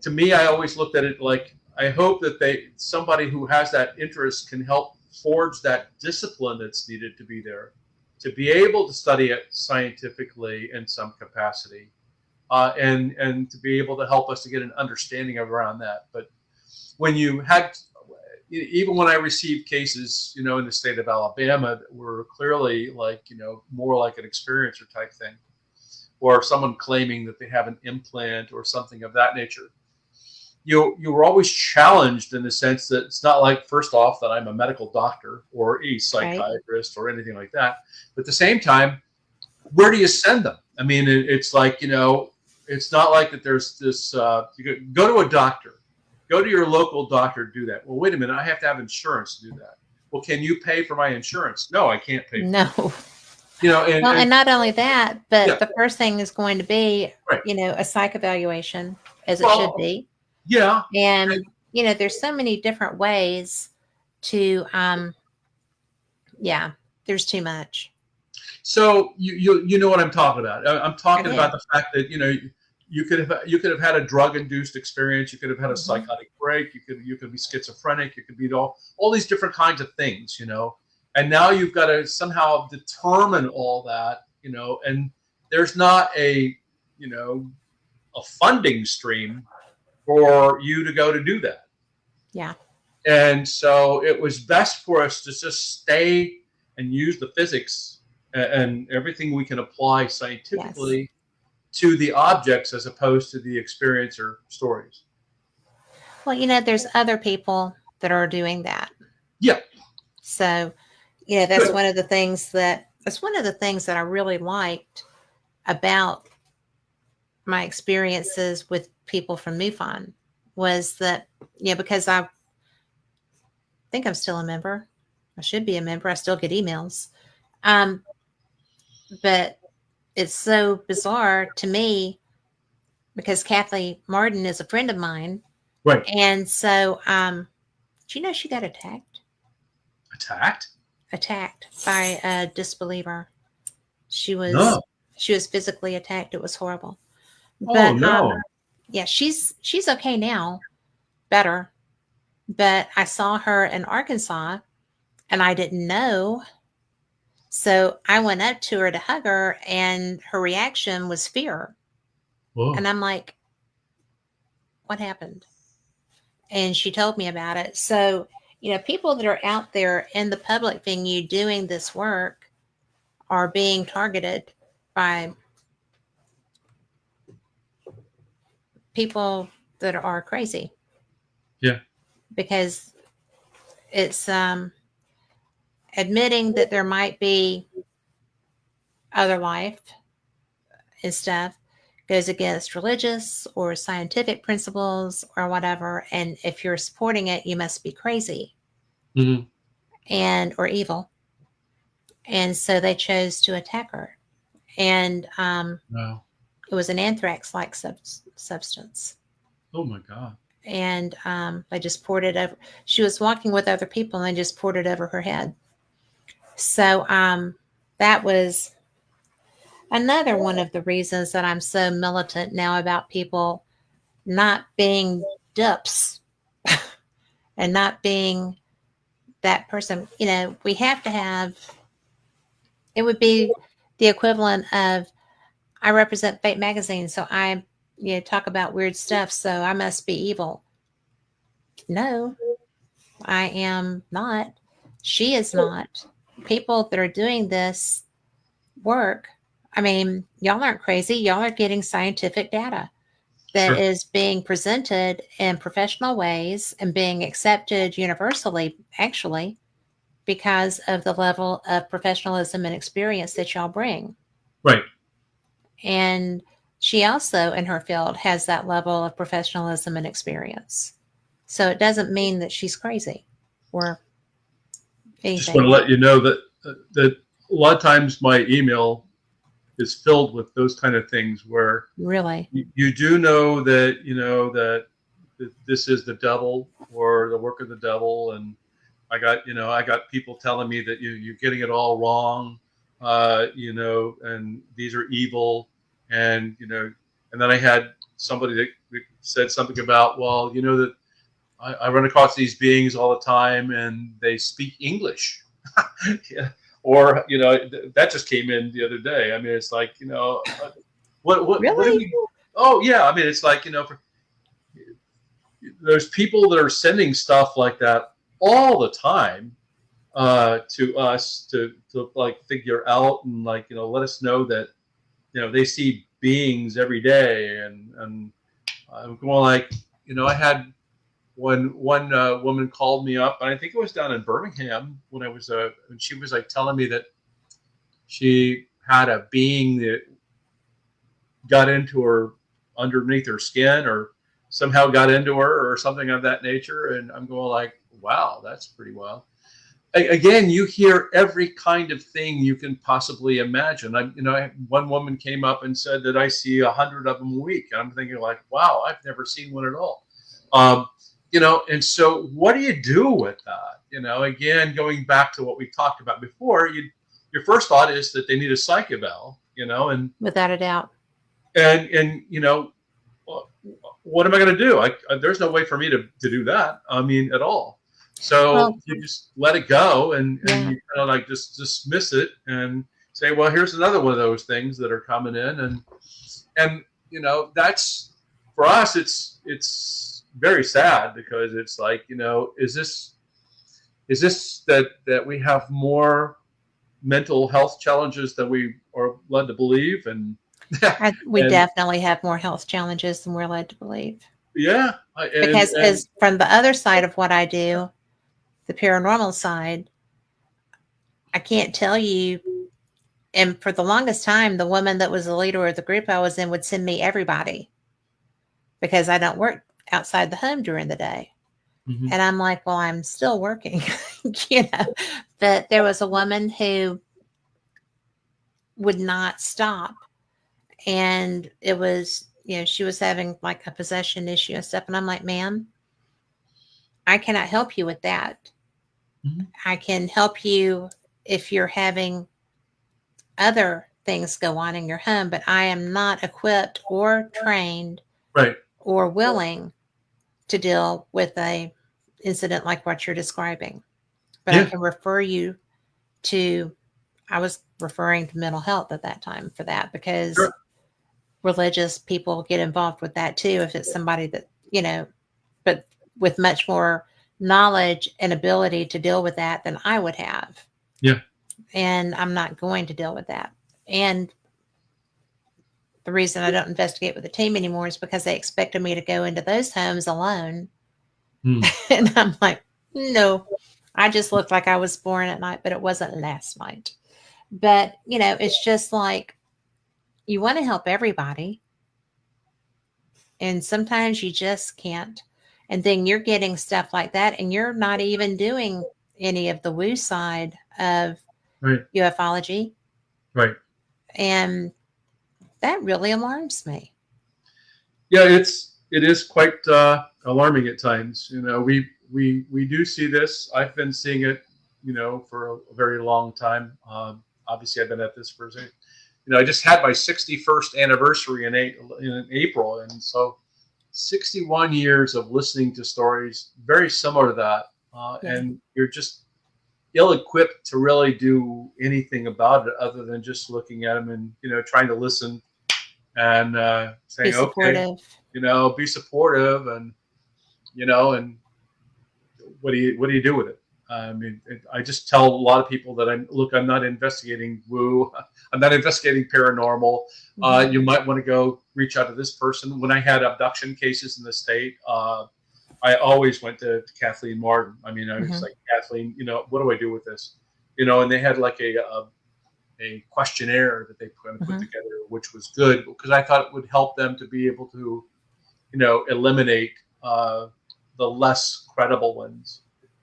to me, I always looked at it like, I hope that somebody who has that interest can help forge that discipline that's needed to be there, to be able to study it scientifically in some capacity, and to be able to help us to get an understanding around that. But when you had, even when I received cases, in the state of Alabama that were clearly like, more like an experiencer type thing, or someone claiming that they have an implant or something of that nature, you were always challenged in the sense that it's not like, first off, that I'm a medical doctor or a psychiatrist or anything like that. But at the same time, where do you send them? I mean, it's like, it's not like that there's this, you go to a doctor. Go to your local doctor to do that. Well, wait a minute. I have to have insurance to do that. Well, can you pay for my insurance? No, I can't pay. No. And not only that, but the first thing is going to be, a psych evaluation, as it should be. Yeah. And, there's so many different ways to, there's too much. So you know what I'm talking about. I'm talking about the fact that, you could have had a drug-induced experience. You could have had a psychotic break. You could be schizophrenic. You could be all these different kinds of things, And now you've got to somehow determine all that, And there's not a funding stream for you to go to do that. Yeah. And so it was best for us to just stay and use the physics and everything we can apply scientifically to the objects as opposed to the experiencer stories. Well, there's other people that are doing that. Yeah. So, Good. that's one of the things that I really liked about my experiences with people from MUFON was that, because I think I'm still a member. I should be a member. I still get emails. Um, but it's so bizarre to me because Kathleen Martin is a friend of mine. Right. And so, do you know she got attacked? Attacked? Attacked by a disbeliever. She was No. she was physically attacked. It was horrible. Oh, But no. yeah, she's okay now, better. But I saw her in Arkansas and I didn't know. So I went up to her to hug her and her reaction was fear. Whoa. And I'm like, what happened? And she told me about it. So, people that are out there in the public venue doing this work are being targeted by people that are crazy. Yeah. Because it's admitting that there might be other life and stuff goes against religious or scientific principles or whatever. And if you're supporting it, you must be crazy or evil. And so they chose to attack her. And Wow. it was an anthrax-like substance. Oh my God. And they just poured it over. She was walking with other people and they just poured it over her head. So that was another one of the reasons that I'm so militant now about people not being dupes and not being that person. We have to have, it would be the equivalent of, I represent Fate Magazine, so I talk about weird stuff, so I must be evil. No, I am not. She is not. People that are doing this work, I mean, y'all aren't crazy. Y'all are getting scientific data that is being presented in professional ways and being accepted universally, actually, because of the level of professionalism and experience that y'all bring. Right. And she also, in her field, has that level of professionalism and experience. So it doesn't mean that she's crazy or anything. Just want to let you know that a lot of times my email is filled with those kind of things where really you do know that that this is the devil or the work of the devil, and I got people telling me that you're getting it all wrong, and these are evil, and and then I had somebody that said something about, well, that I run across these beings all the time and they speak English. Yeah. Or that just came in the other day. I mean, it's like what really? what do we? Oh yeah, I mean, it's like there's people that are sending stuff like that all the time to us to like figure out and let us know that they see beings every day, and I'm going like I had one woman called me up, and I think it was down in Birmingham when and she was like telling me that she had a being that got into her underneath her skin or somehow got into her or something of that nature. And I'm going like, wow, that's pretty wild. Again, you hear every kind of thing you can possibly imagine. One woman came up and said that I see 100 of them a week. And I'm thinking like, wow, I've never seen one at all. And so what do you do with that? Again, going back to what we talked about before, your first thought is that they need a psych eval, and without a doubt. And what am I going to do? There's no way for me to do that. I mean, at all. So you just let it go and you kind of like just dismiss it and say, well, here's another one of those things that are coming in. And that's, for us, it's very sad because it's like, is this that we have more mental health challenges than we are led to believe? And we definitely have more health challenges than we're led to believe. Yeah. Because And as from the other side of what I do, the paranormal side, I can't tell you. And for the longest time, the woman that was the leader of the group I was in would send me everybody because I don't work outside the home during the day. mhm. And I'm like, well, I'm still working, you know. But there was a woman who would not stop. And it was, she was having like a possession issue and stuff. And I'm like, ma'am, I cannot help you with that. Mhm. I can help you if you're having other things go on in your home, but I am not equipped or trained Right. or willing to deal with a incident like what you're describing. But I Yeah. can refer you to, I was referring to mental health at that time for that because Sure. religious people get involved with that too if it's somebody that, but with much more knowledge and ability to deal with that than I would have. Yeah. And I'm not going to deal with that. And the reason I don't investigate with the team anymore is because they expected me to go into those homes alone. Hmm. And I'm like, no, I just looked like I was born at night, but it wasn't last night. But, it's just like you want to help everybody. And sometimes you just can't. And then you're getting stuff like that, and you're not even doing any of the woo side of Right. ufology. Right. And that really alarms me. Yeah, it is quite alarming at times. We do see this. I've been seeing it, for a very long time. Obviously, I've been at this for, I just had my 61st anniversary in April, and so 61 years of listening to stories very similar to that, Yeah. and you're just ill-equipped to really do anything about it other than just looking at them and trying to listen and Be saying, okay, supportive. be supportive, and and what do you do with it? I mean, I just tell a lot of people that I'm not investigating woo, I'm not investigating paranormal. Mhm. You might want to go reach out to this person. When I had abduction cases in the state, I always went to Kathleen Martin. I mean, I was Mhm. like, Kathleen, what do I do with this? And they had like a questionnaire that they put Mhm. together, which was good because I thought it would help them to be able to, eliminate the less credible ones.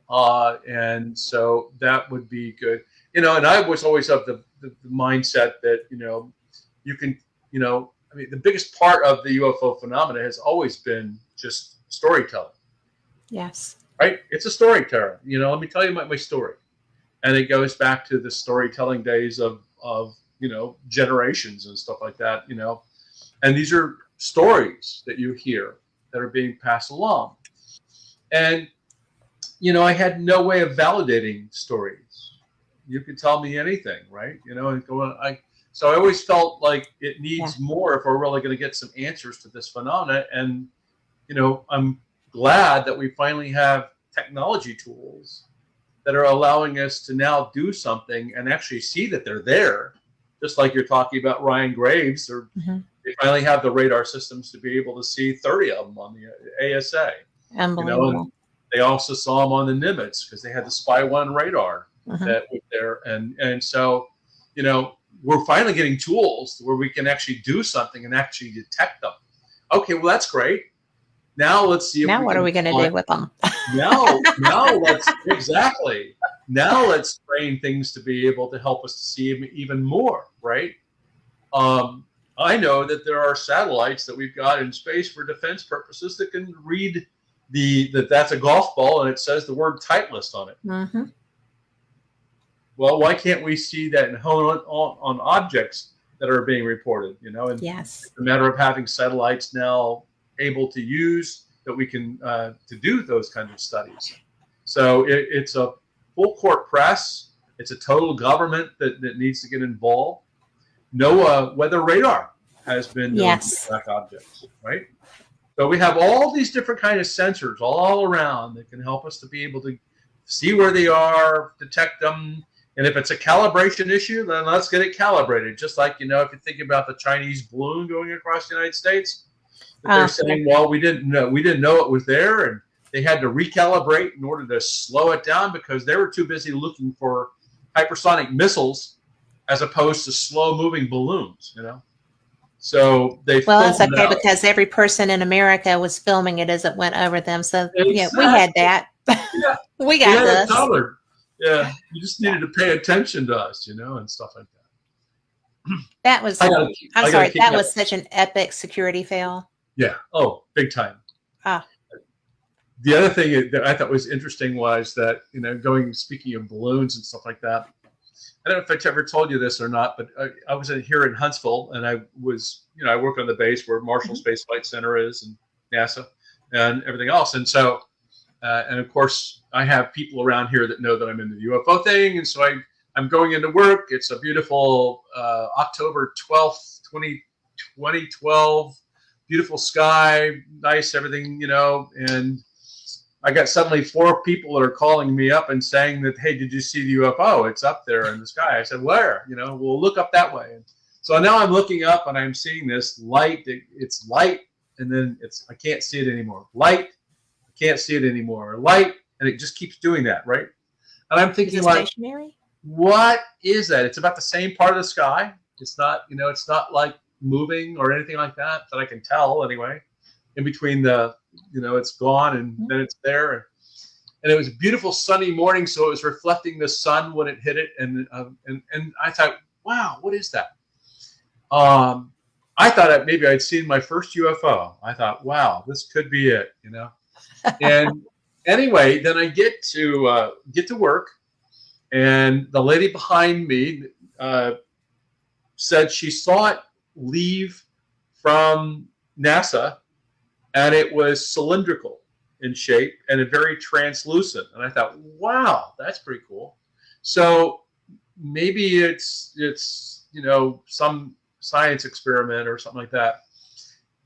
And so that would be good. And I was always of the mindset that, you can, I mean, the biggest part of the UFO phenomena has always been just storytelling, Yes. right? It's a storyteller. Let me tell you my story. And it goes back to the storytelling days of generations and stuff like that. And these are stories that you hear that are being passed along. And I had no way of validating stories. You could tell me anything, right? And so I always felt like it Yeah. needs more if we're really going to get some answers to this phenomena. And I'm glad that we finally have technology tools that are allowing us to now do something and actually see that they're there. Just like you're talking about Ryan Graves, or Mhm. they finally have the radar systems to be able to see 30 of them on the ASA. And Unbelievable. they also saw them on the Nimitz because they had the Spy One radar Mhm. that was there. And so, we're finally getting tools where we can actually do something and actually detect them. Okay, well, that's great. Now let's see if Now we what are can we going to apply. do with them? Now let's exactly. Now let's train things to be able to help us to see even more, right? I know that there are satellites that we've got in space for defense purposes that can read that's a golf ball and it says the word Titleist on it. Mhm. Well, why can't we see that and hone on objects that are being reported? And Yes. it's a matter of having satellites now able to use that we can to do those kinds of studies. So it's a full court press. It's a total government that needs to get involved. NOAA weather radar has been known to Yes. track objects, right? So we have all these different kind of sensors all around that can help us to be able to see where they are, detect them. And if it's a calibration issue, then let's get it calibrated. Just like, if you think about the Chinese balloon going across the United States, But they're saying, well, we didn't know it was there, and they had to recalibrate in order to slow it down because they were too busy looking for hypersonic missiles as opposed to slow moving balloons, So they it's okay because every person in America was filming it as it went over them. So yeah, we had that. Yeah. We got this. Covered. Yeah, you just needed to pay attention to us, and stuff like that. That was. I'm sorry. That was such an epic security fail. Yeah. Oh, big time. Ah. The other thing that I thought was interesting was that speaking of balloons and stuff like that. I don't know if I ever told you this or not, but I was here in Huntsville, and I was, I work on the base where Marshall Space Flight Center is, and NASA, and everything else. And so, and of course, I have people around here that know that I'm in the UFO thing, and so I'm going into work. It's a beautiful October 12th, 2012, beautiful sky, nice everything, and I got suddenly 4 people that are calling me up and saying that, hey, did you see the UFO? It's up there in the sky. I said, where? We'll look up that way. And so now I'm looking up and I'm seeing this light. It's light, and then I can't see it anymore. Light, I can't see it anymore. Light, and it just keeps doing that, right? And I'm thinking, stationary? What is that? It's about the same part of the sky. It's not, it's not like moving or anything like that I can tell anyway. In between it's gone and then it's there, and it was a beautiful sunny morning, so it was reflecting the sun when it hit it, and I thought, wow, what is that? I thought maybe I'd seen my first UFO. I thought, wow, this could be it, And anyway, then I get to work, and the lady behind me said she saw it leave from NASA. And it was cylindrical in shape and very translucent. And I thought, wow, that's pretty cool. So maybe it's some science experiment or something like that.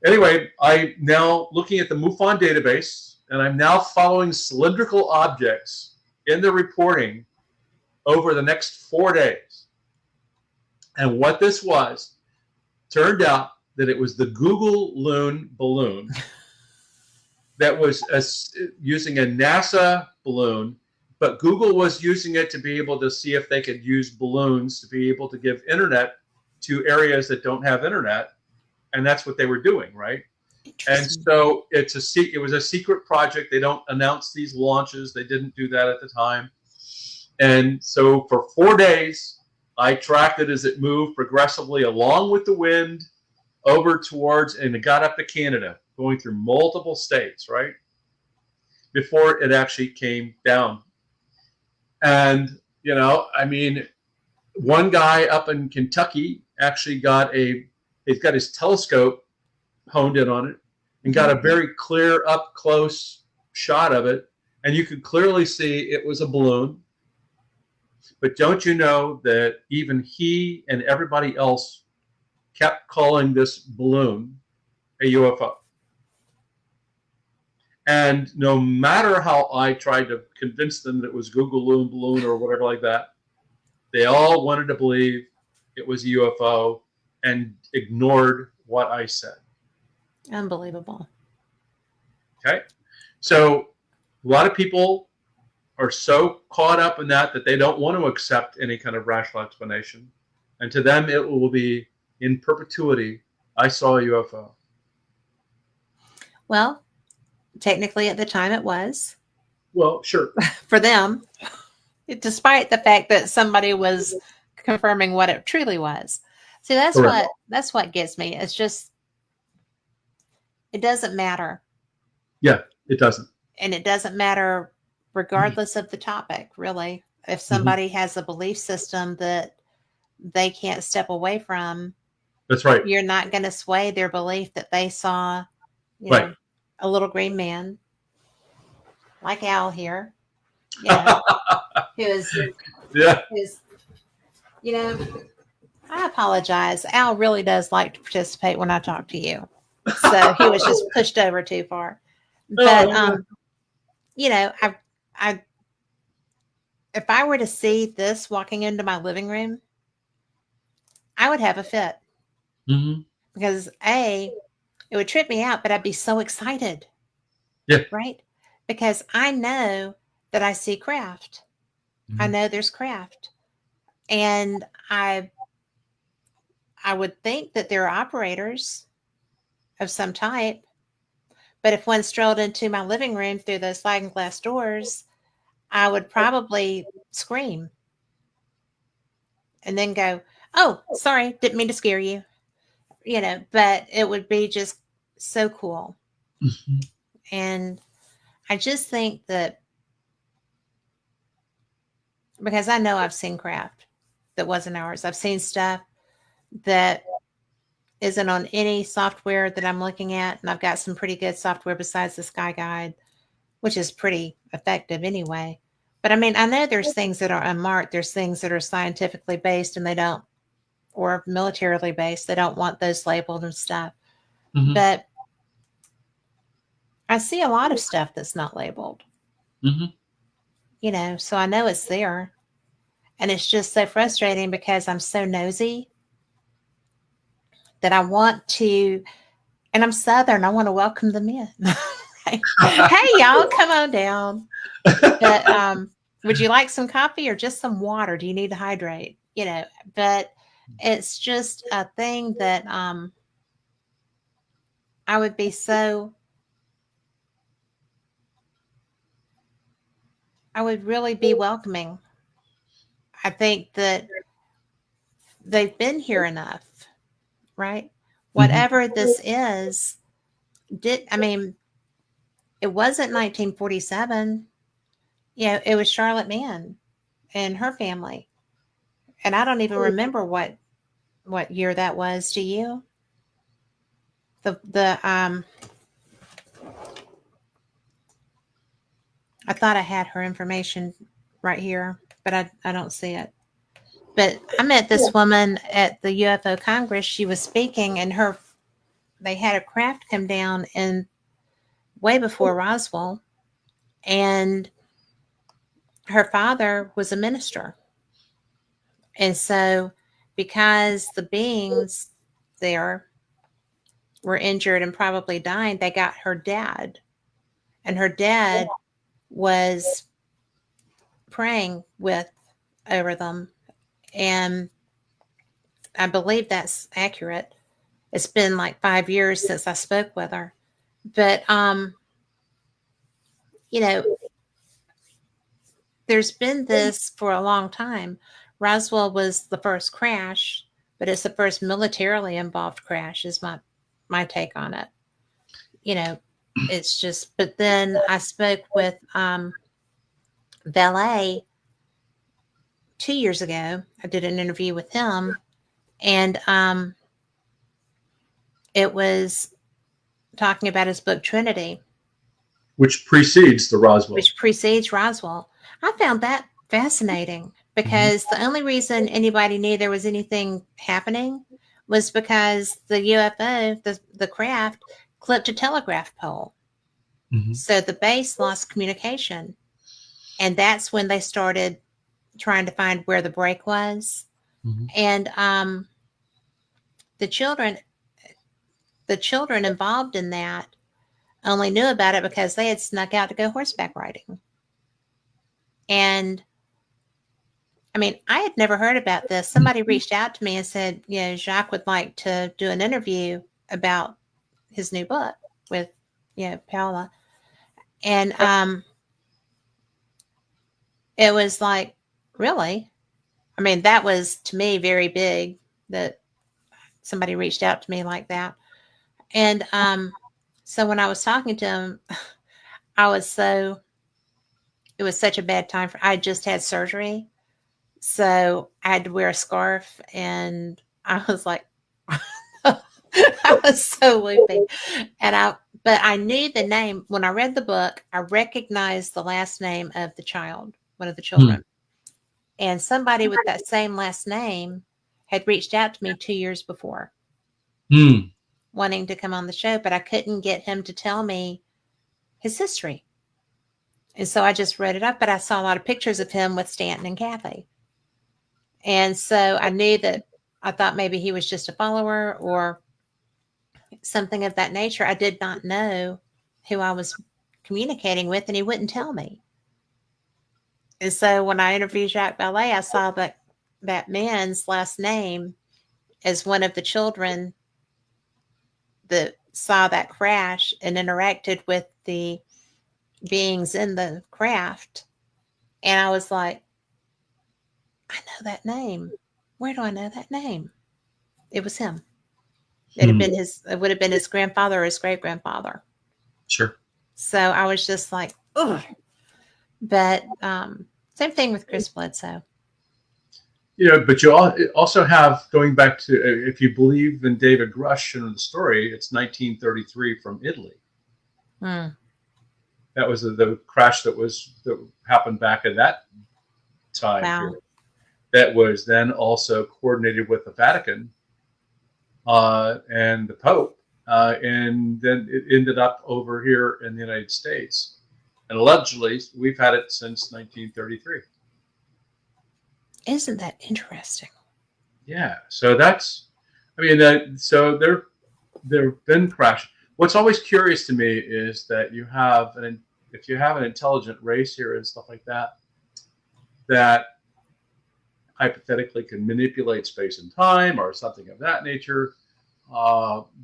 Anyway, I'm now looking at the MUFON database, and I'm now following cylindrical objects in the reporting over the next 4 days. And what this was, turned out that it was the Google Loon balloon that was using a NASA balloon, but Google was using it to be able to see if they could use balloons to be able to give internet to areas that don't have internet, and that's what they were doing, right? And so it was a secret project. They don't announce these launches. They didn't do that at the time. And so for 4 days, I tracked it as it moved progressively along with the wind over towards, and it got up to Canada, going through multiple states, right? Before it actually came down. And, one guy up in Kentucky actually he's got his telescope honed in on it and got a very clear up close shot of it. And you could clearly see it was a balloon. But don't you know that even he and everybody else kept calling this balloon a UFO? And no matter how I tried to convince them that it was Google Loon balloon or whatever like that, they all wanted to believe it was a UFO and ignored what I said. Unbelievable. Okay. So a lot of people are so caught up in that they don't want to accept any kind of rational explanation. And to them, it will be in perpetuity, I saw a UFO. Well, technically at the time it was. Well, sure. For them, despite the fact that somebody was confirming what it truly was. See, that's what gets me. It's just, it doesn't matter. Yeah, it doesn't. And it doesn't matter regardless of the topic, really. If somebody has a belief system that they can't step away from, that's right. You're not going to sway their belief that they saw, a little green man, like Al here, who's, I apologize. Al really does like to participate when I talk to you, so he was just pushed over too far. But I if I were to see this walking into my living room, I would have a fit. Mm-hmm. Because it it would trip me out, but I'd be so excited. Yeah. Right? Because I know that I see craft. I Mhm. know there's craft. And I would think that there are operators of some type. But if one strolled into my living room through those sliding glass doors, I would probably scream and then go, "Oh, sorry, didn't mean to scare you." But it would be just so cool. Mhm. And I just think that because I know I've seen craft that wasn't ours. I've seen stuff that isn't on any software that I'm looking at. And I've got some pretty good software besides the Sky Guide, which is pretty effective anyway. But I mean, I know there's things that are unmarked. There's things that are scientifically based and they don't, or militarily based. They don't want those labeled and stuff. Mhm. But I see a lot of stuff that's not labeled, Mhm. so I know it's there. And it's just so frustrating because I'm so nosy that I want to, and I'm Southern, I want to welcome them in. Hey, y'all, come on down. But would you like some coffee or just some water? Do you need to hydrate? But it's just a thing that I would be so, I would really be welcoming. I think that they've been here enough, right? Mhm. Whatever this is, I mean, it wasn't 1947. It was Charlotte Mann and her family. And I don't even remember what year that was. Do you? The I thought I had her information right here, but I don't see it. But I met this woman at the UFO Congress. She was speaking, and they had a craft come down in way before Roswell, and her father was a minister, and so because the beings there were injured and probably dying, they got her dad, and her dad was praying with over them, and I believe that's accurate. It's been like 5 years since I spoke with her. But you know, there's been this for a long time. Roswell was the first crash, but it's the first militarily involved crash is my take on it. You know, it's just but then I spoke with Valet 2 years ago. I did an interview with him and it was talking about his book Trinity, Which precedes the Roswell. which precedes Roswell. I found that fascinating Mhm. because the only reason anybody knew there was anything happening was because the UFO, the craft, clipped a telegraph pole. Mhm. So the base lost communication. And that's when they started trying to find where the break was. Mhm. And the children the children involved in that only knew about it because they had snuck out to go horseback riding. And I mean, I had never heard about this. Somebody reached out to me and said, Jacques would like to do an interview about his new book with, Paola. And it was like, really? I mean, that was to me very big that somebody reached out to me like that. And so when I was talking to him, I was so, it was such a bad time I just had surgery. So I had to wear a scarf and I was like, I was so loopy. But I knew the name. When I read the book, I recognized the last name of the child, one of the Hmm. children. And somebody with that same last name had reached out to me 2 years before, Hmm. wanting to come on the show, but I couldn't get him to tell me his history. And so I just read it up, but I saw a lot of pictures of him with Stanton and Kathy. And so I knew that I thought maybe he was just a follower or something of that nature, I did not know who I was communicating with, and he wouldn't tell me. And so when I interviewed Jacques Vallée, I saw that man's last name as one of the children that saw that crash and interacted with the beings in the craft. And I was like, I know that name. Where do I know that name? It was him. It would have been his grandfather or his great grandfather. Sure. So I was just like, ugh. But same thing with Chris Bledsoe. But you also have, going back to, if you believe in David Grush and the story, it's 1933 from Italy. That was the crash that happened back at that time. Wow. Period. That was then also coordinated with the Vatican and the Pope, and then it ended up over here in the United States. And allegedly, we've had it since 1933. Isn't that interesting? Yeah. So so there've been crashes. What's always curious to me is that if you have an intelligent race here and stuff like that, that hypothetically can manipulate space and time or something of that nature,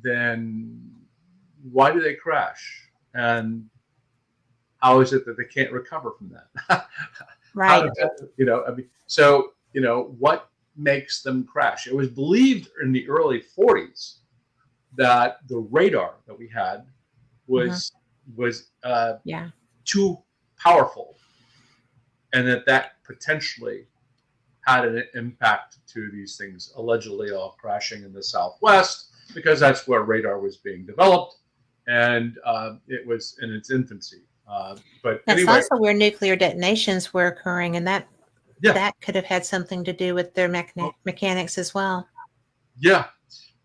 then why do they crash? And how is it that they can't recover from that? Right. What makes them crash? It was believed in the early 40s that the radar that we had was too powerful, and that potentially had an impact to these things allegedly all crashing in the Southwest, because that's where radar was being developed, and it was in its infancy. But that's anyway, also where nuclear detonations were occurring, and that could have had something to do with their mechanics as well. Yeah.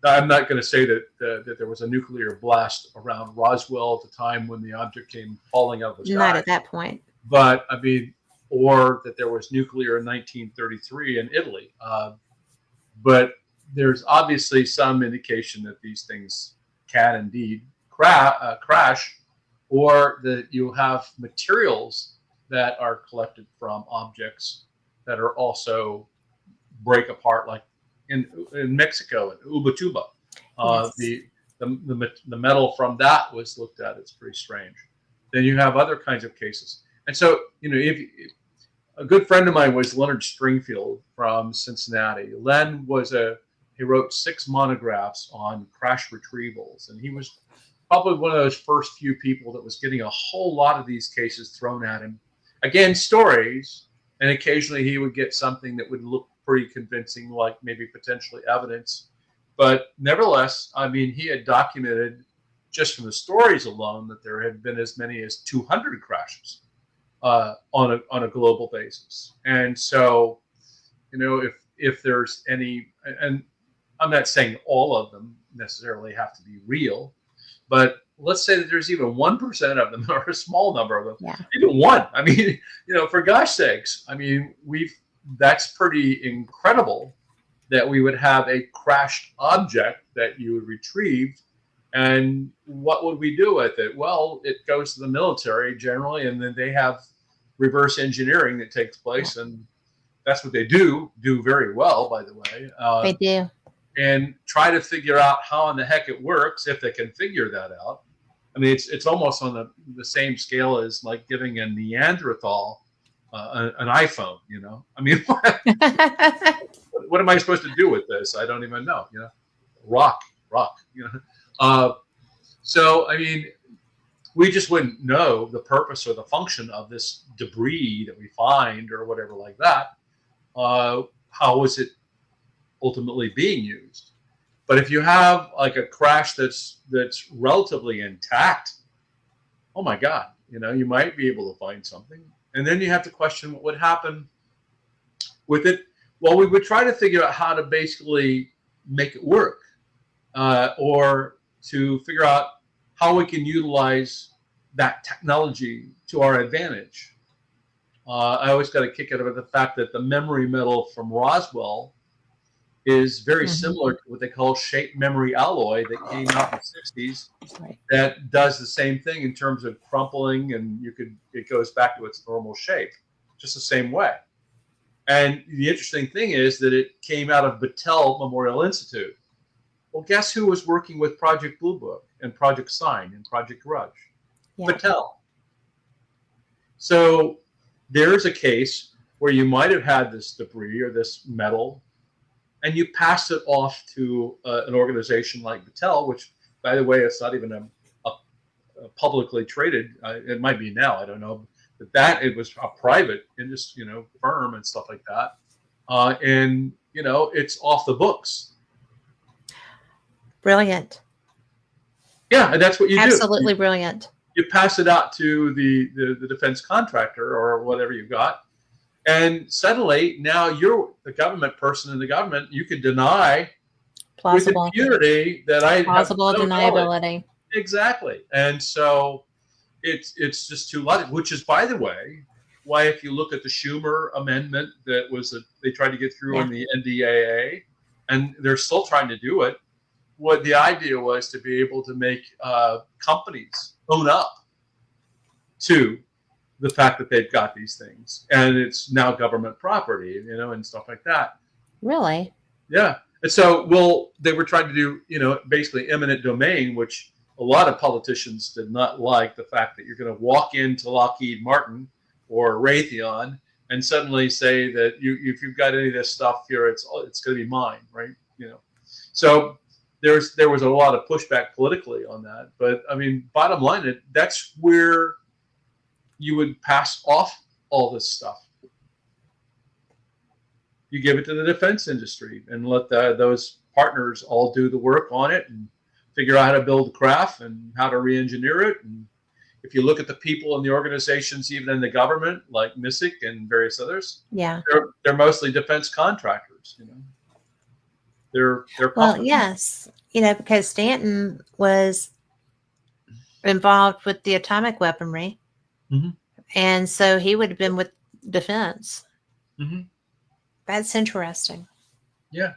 I'm not going to say that there was a nuclear blast around Roswell at the time when the object came falling out of the sky. Not at that point. But or that there was nuclear in 1933 in Italy. But there's obviously some indication that these things can indeed crash, or that you have materials that are collected from objects that are also break apart, like in Mexico, in Ubatuba. Yes. The metal from that was looked at. It's pretty strange. Then you have other kinds of cases. And so, if a good friend of mine was Leonard Stringfield from Cincinnati. Len he wrote 6 monographs on crash retrievals, and he was probably one of those first few people that was getting a whole lot of these cases thrown at him. Again, stories, and occasionally he would get something that would look pretty convincing, like maybe potentially evidence. But nevertheless, he had documented just from the stories alone that there had been as many as 200 crashes on a global basis. And so, if there's any, and I'm not saying all of them necessarily have to be real, but let's say that there's even 1% of them, or a small number of them, even one. For gosh sakes, that's pretty incredible that we would have a crashed object that you would retrieve. And what would we do with it? Well, it goes to the military generally, and then they have reverse engineering that takes place, and that's what they do very well, by the way. They do. And try to figure out how in the heck it works, if they can figure that out. It's almost on the same scale as like giving a Neanderthal an iPhone, what am I supposed to do with this? I don't even know, rock, so, we just wouldn't know the purpose or the function of this debris that we find or whatever like that. How is it ultimately being used? But if you have like a crash that's relatively intact, oh my God, you might be able to find something. And then you have to question what would happen with it. Well, we would try to figure out how to basically make it work, or to figure out how we can utilize that technology to our advantage. I always got a kick out of the fact that the memory metal from Roswell is very Mhm. similar to what they call shape memory alloy that came out in the 60s Right. that does the same thing in terms of crumpling, and it goes back to its normal shape, just the same way. And the interesting thing is that it came out of Battelle Memorial Institute. Well, guess who was working with Project Blue Book and Project Sign and Project Grudge? Yeah. Battelle. So there's a case where you might have had this debris or this metal, and you pass it off to an organization like Battelle, which, by the way, it's not even a publicly traded. It might be now, I don't know, but that it was a private industry, firm and stuff like that, and it's off the books. Brilliant. Yeah, and that's what you do. Absolutely brilliant. You pass it out to the defense contractor or whatever you got, and suddenly now you're the government person in the government. You can deny Plausible. with impunity that I Plausible have no deniability. knowledge. Exactly, and so it's just too logical. Which is, by the way, why if you look at the Schumer amendment that they tried to get through in the NDAA, and they're still trying to do it. What the idea was to be able to make companies own up to the fact that they've got these things, and it's now government property, and stuff like that. Really? Yeah. And so, they were trying to do, basically eminent domain, which a lot of politicians did not like the fact that you're going to walk into Lockheed Martin or Raytheon and suddenly say that if you've got any of this stuff here, it's going to be mine, right? So there was a lot of pushback politically on that, but I mean, bottom line, that's where you would pass off all this stuff. You give it to the defense industry and let those partners all do the work on it and figure out how to build the craft and how to re-engineer it. And if you look at the people in the organizations, even in the government, like MISIC and various others, yeah, they're mostly defense contractors. They're well, yes, because Stanton was involved with the atomic weaponry, mm-hmm. and so he would have been with defense. Mm-hmm. That's interesting. Yeah,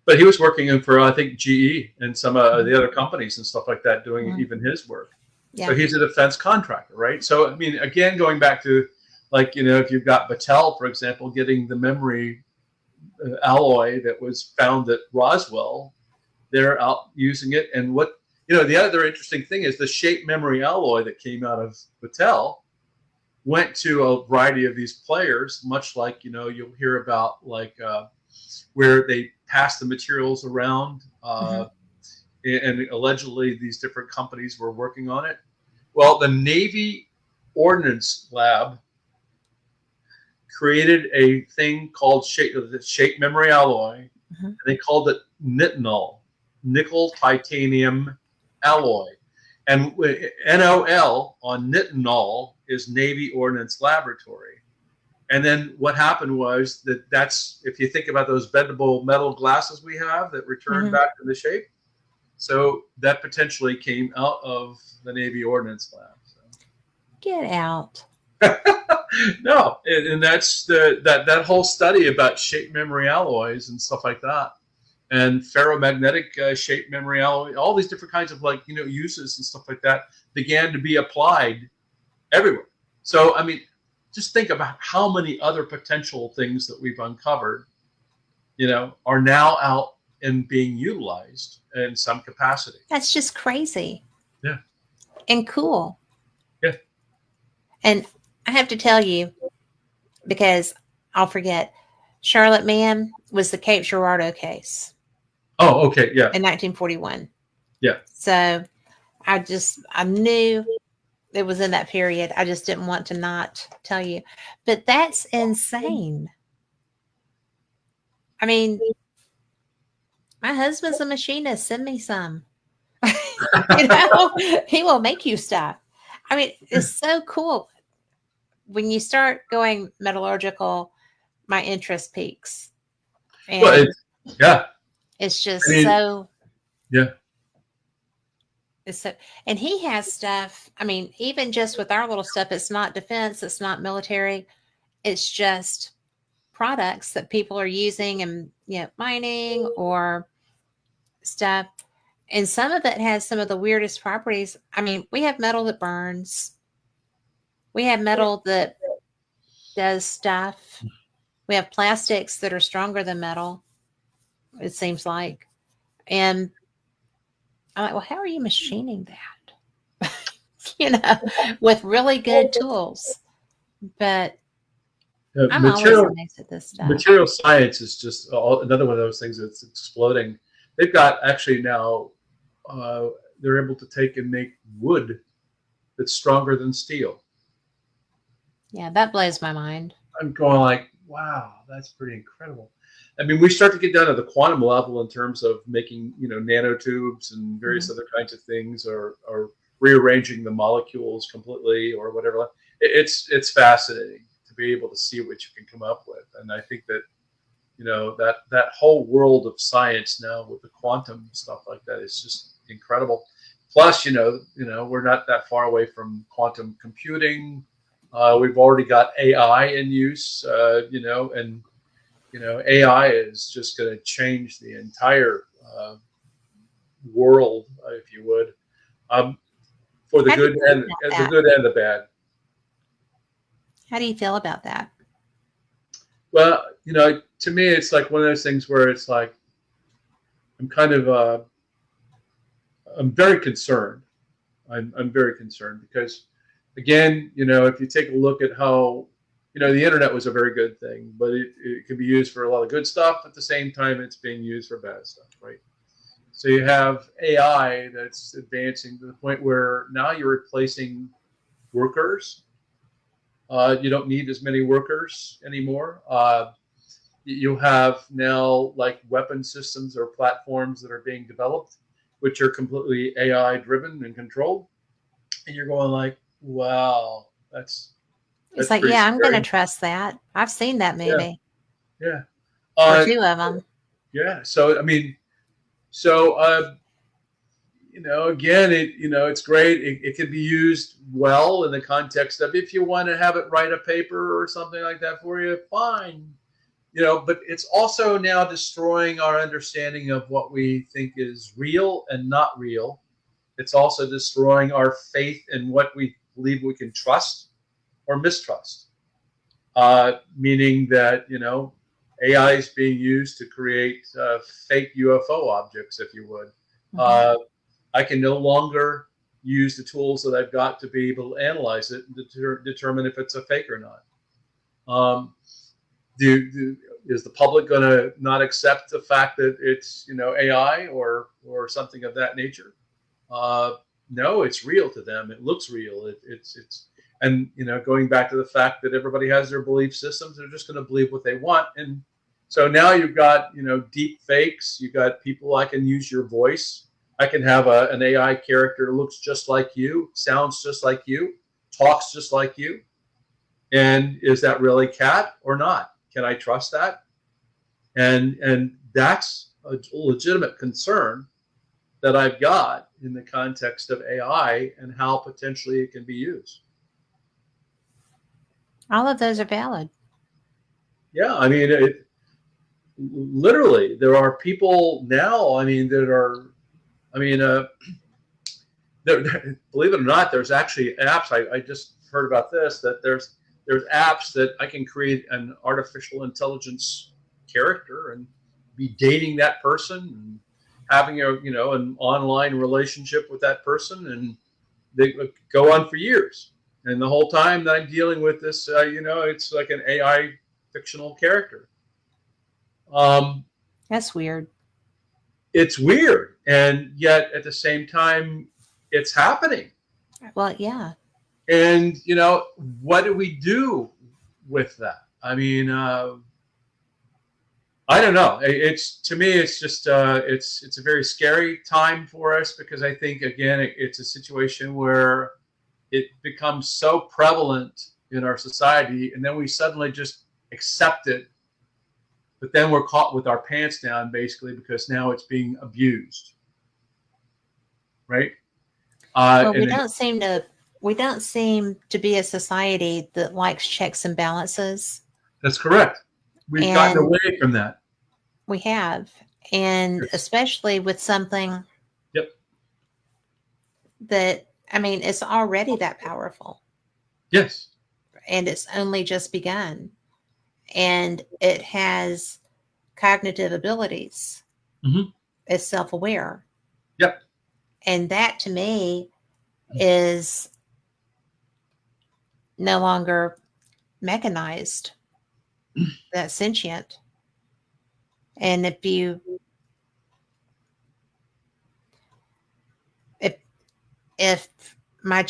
but he was working for, I think, GE and some of the other companies and stuff like that, doing even his work. Yeah. So he's a defense contractor, right? So I mean, again, going back to if you've got Battelle, for example, getting the memory alloy that was found at Roswell, they're out using it. And the other interesting thing is the shape memory alloy that came out of Battelle went to a variety of these players, much like, you'll hear about where they pass the materials around and allegedly these different companies were working on it. Well, the Navy Ordnance Lab created a thing called the shape memory alloy. And they called it nitinol, nickel titanium alloy. And NOL on nitinol is Navy Ordnance Laboratory. And then what happened was that's, if you think about those bendable metal glasses we have that return back to the shape, so that potentially came out of the Navy Ordnance Lab. So. Get out. No, and that's that whole study about shape memory alloys and stuff like that, and ferromagnetic shape memory alloy, all these different kinds of uses and stuff like that began to be applied everywhere. So I mean, just think about how many other potential things that we've uncovered, are now out and being utilized in some capacity. That's just crazy. Yeah. And cool. Yeah. And I have to tell you, because I'll forget, Charlotte Mann was the Cape Girardeau case. Oh, okay. Yeah. In 1941. Yeah. So I knew it was in that period. I just didn't want to not tell you. But that's insane. I mean, my husband's a machinist. Send me some. He will make you stuff. I mean, it's so cool. When you start going metallurgical, my interest peaks. And it's just so. Yeah. It's so, and he has stuff. I mean, even just with our little stuff, it's not defense, it's not military. It's just products that people are using and mining or stuff. And some of it has some of the weirdest properties. I mean, we have metal that burns. We have metal that does stuff. We have plastics that are stronger than metal, it seems like. And I'm like, well, how are you machining that? With really good tools. But I'm always amazed at this stuff. Material science is just another one of those things that's exploding. They've got actually now, they're able to take and make wood that's stronger than steel. Yeah, that blows my mind. I'm going like, wow, that's pretty incredible. I mean, we start to get down to the quantum level in terms of making, nanotubes and various other kinds of things, or rearranging the molecules completely or whatever. It's fascinating to be able to see what you can come up with. And I think that, that whole world of science now with the quantum stuff like that is just incredible. Plus, we're not that far away from quantum computing. We've already got AI in use, and AI is just going to change the entire world, if you would, for the good and the bad. How do you feel about that? Well, to me, it's like one of those things where it's like I'm very concerned. I'm very concerned because, again, if you take a look at how, the internet was a very good thing, but it can be used for a lot of good stuff. At the same time, it's being used for bad stuff, right? So you have AI that's advancing to the point where now you're replacing workers. You don't need as many workers anymore. You have now like weapon systems or platforms that are being developed, which are completely AI driven and controlled. And you're going like, wow, that's it's like, yeah, I'm going to trust that. I've seen that movie. Yeah. Or two of them. Yeah. So, I mean, again, it's great. It can be used well in the context of if you want to have it write a paper or something like that for you, fine. But it's also now destroying our understanding of what we think is real and not real. It's also destroying our faith in what we believe we can trust or mistrust. Meaning that, AI is being used to create fake UFO objects, if you would. I can no longer use the tools that I've got to be able to analyze it and determine if it's a fake or not. Is the public going to not accept the fact that it's AI or something of that nature? No, it's real to them. It looks real. And going back to the fact that everybody has their belief systems, they're just going to believe what they want. And so now you've got deep fakes. You've got people. I can use your voice. I can have an AI character that looks just like you, sounds just like you, talks just like you. And is that really Kat or not? Can I trust that? And that's a legitimate concern that I've got in the context of AI and how potentially it can be used. All of those are valid. Yeah, I mean, literally, there are people now. I mean, that are. I mean, believe it or not, there's actually apps. I just heard about this. That there's apps that I can create an artificial intelligence character and be dating that person and having an online relationship with that person, and they go on for years. And the whole time that I'm dealing with this, it's like an AI fictional character. That's weird. It's weird. And yet at the same time, it's happening. Well, yeah. And, what do we do with that? I mean, I don't know. To me, it's just, it's a very scary time for us because I think, again, it's a situation where it becomes so prevalent in our society, and then we suddenly just accept it. But then we're caught with our pants down, basically, because now it's being abused, right? Well, we don't seem to be a society that likes checks and balances. That's correct. We've gotten And away from that. we have. And Yes. especially with something Yep. that, I mean, it's already that powerful Yes. and it's only just begun. And it has cognitive abilities, Hmm. it's self aware. Yep. And that to me is no longer mechanized, that's sentient. And if if my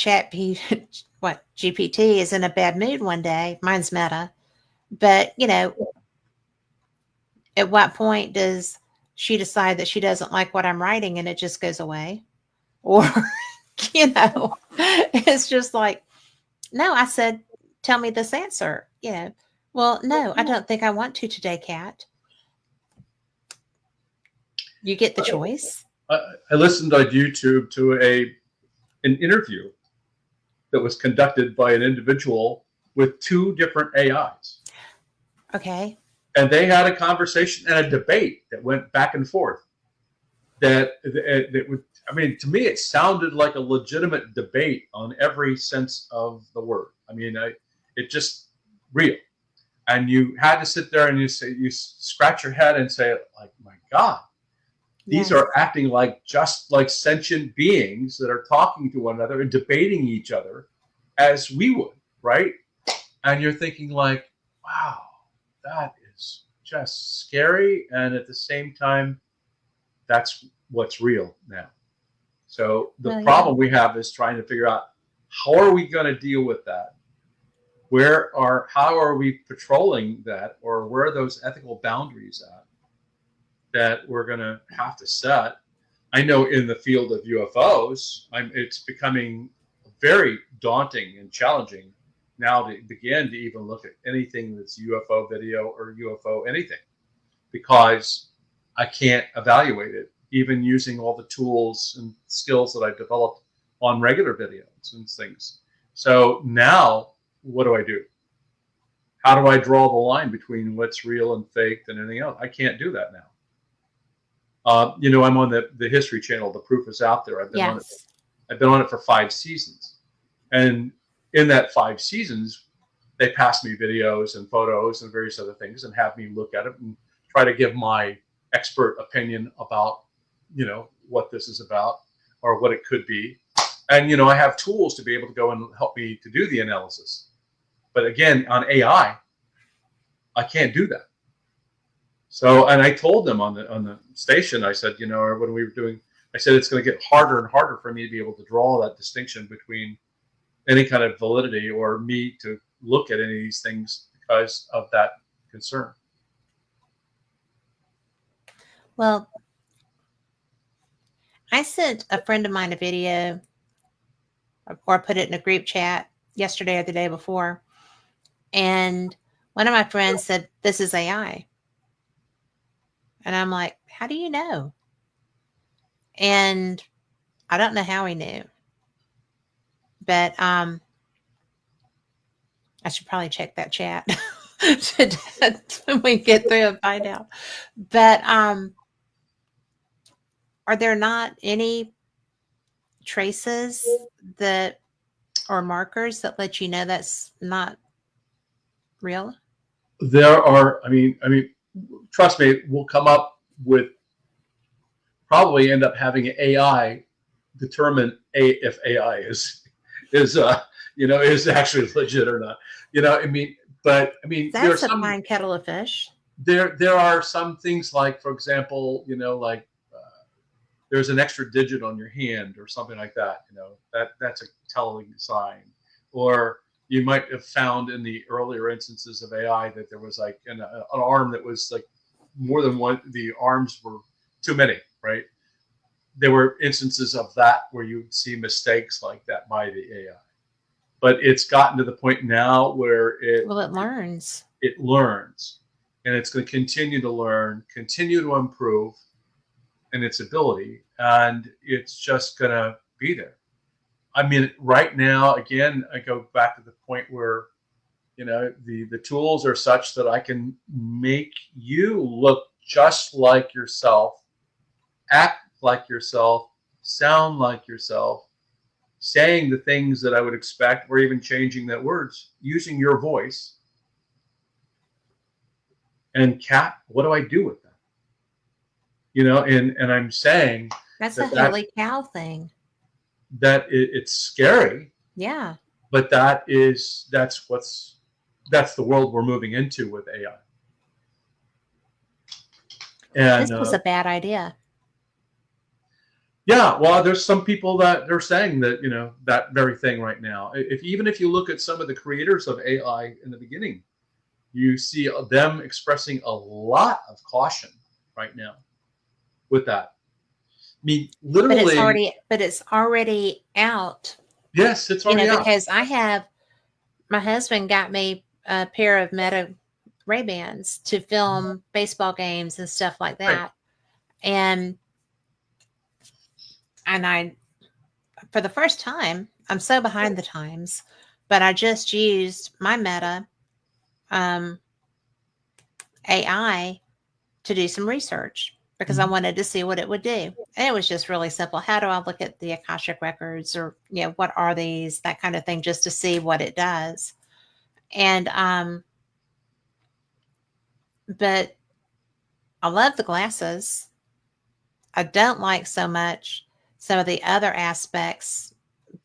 what GPT is in a bad mood one day, mine's Meta, but at what point does she decide that she doesn't like what I'm writing and it just goes away? Or it's just like, no, I said, tell me this answer. Well, no, I don't think I want to today, Kat. You get the choice. I listened on YouTube to an interview that was conducted by an individual with two different AIs. Okay. And they had a conversation and a debate that went back and forth. That would, I mean, to me, it sounded like a legitimate debate on every sense of the word. I mean, it just real. And you had to sit there and you scratch your head and say, like, my God, these Yes. are acting like just like sentient beings that are talking to one another and debating each other as we would, right? And you're thinking like, wow, that is just scary. And at the same time, that's what's real now. So the Well, problem we have is trying to figure out how are we going to deal with that? How are we patrolling that, or where are those ethical boundaries at that we're going to have to set? I know in the field of UFOs, it's becoming very daunting and challenging now to begin to even look at anything that's UFO video or UFO anything, because I can't evaluate it, even using all the tools and skills that I've developed on regular videos and things. So now, what do I do? How do I draw the line between what's real and fake and anything else? I can't do that now. I'm on the History Channel. The proof is out there. I've been on it. yes. I've been on it for 5 seasons, and in that 5 seasons, they pass me videos and photos and various other things, and have me look at it and try to give my expert opinion about, what this is about or what it could be. And I have tools to be able to go and help me to do the analysis. But again, on AI, I can't do that. So, and I told them on the station, I said, or when we were doing, I said it's going to get harder and harder for me to be able to draw that distinction between any kind of validity or me to look at any of these things because of that concern. Well, I sent a friend of mine a video or put it in a group chat yesterday or the day before. And one of my friends said, this is AI. And I'm like, how do you know? And I don't know how he knew. But I should probably check that chat when we get through and find out. But are there not any traces that or markers that let you know that's not real? There are, I mean, trust me, we'll come up with, probably end up having AI determine if AI is actually legit or not. But there are That's a some fine kettle of fish. there are some things like, for example, there's an extra digit on your hand or something like that. That's a telling sign. Or you might have found in the earlier instances of AI that there was like an arm that was like more than one. The arms were too many, right? There were instances of that where you see mistakes like that by the AI. But it's gotten to the point now where it learns. It learns, and it's going to continue to learn, continue to improve in its ability, and it's just going to be there. I mean, right now, again, I go back to the point where, the tools are such that I can make you look just like yourself, act like yourself, sound like yourself, saying the things that I would expect, or even changing that words using your voice. And Kat, what do I do with that? And I'm saying That's a holy cow thing. That it's scary. Yeah. But that's the world we're moving into with AI. And this was a bad idea. Yeah, well, there's some people that they're saying that, that very thing right now. Even if you look at some of the creators of AI in the beginning, you see them expressing a lot of caution right now with that. I mean, literally. But it's already out. Yes, it's already out. Because my husband got me a pair of Meta Ray-Bans to film baseball games and stuff like that. Right. And I, for the first time, I'm so behind the times, but I just used my Meta AI to do some research because I wanted to see what it would do. And it was just really simple. How do I look at the Akashic records, or, what are these, that kind of thing, just to see what it does. And, but I love the glasses. I don't like so much some of the other aspects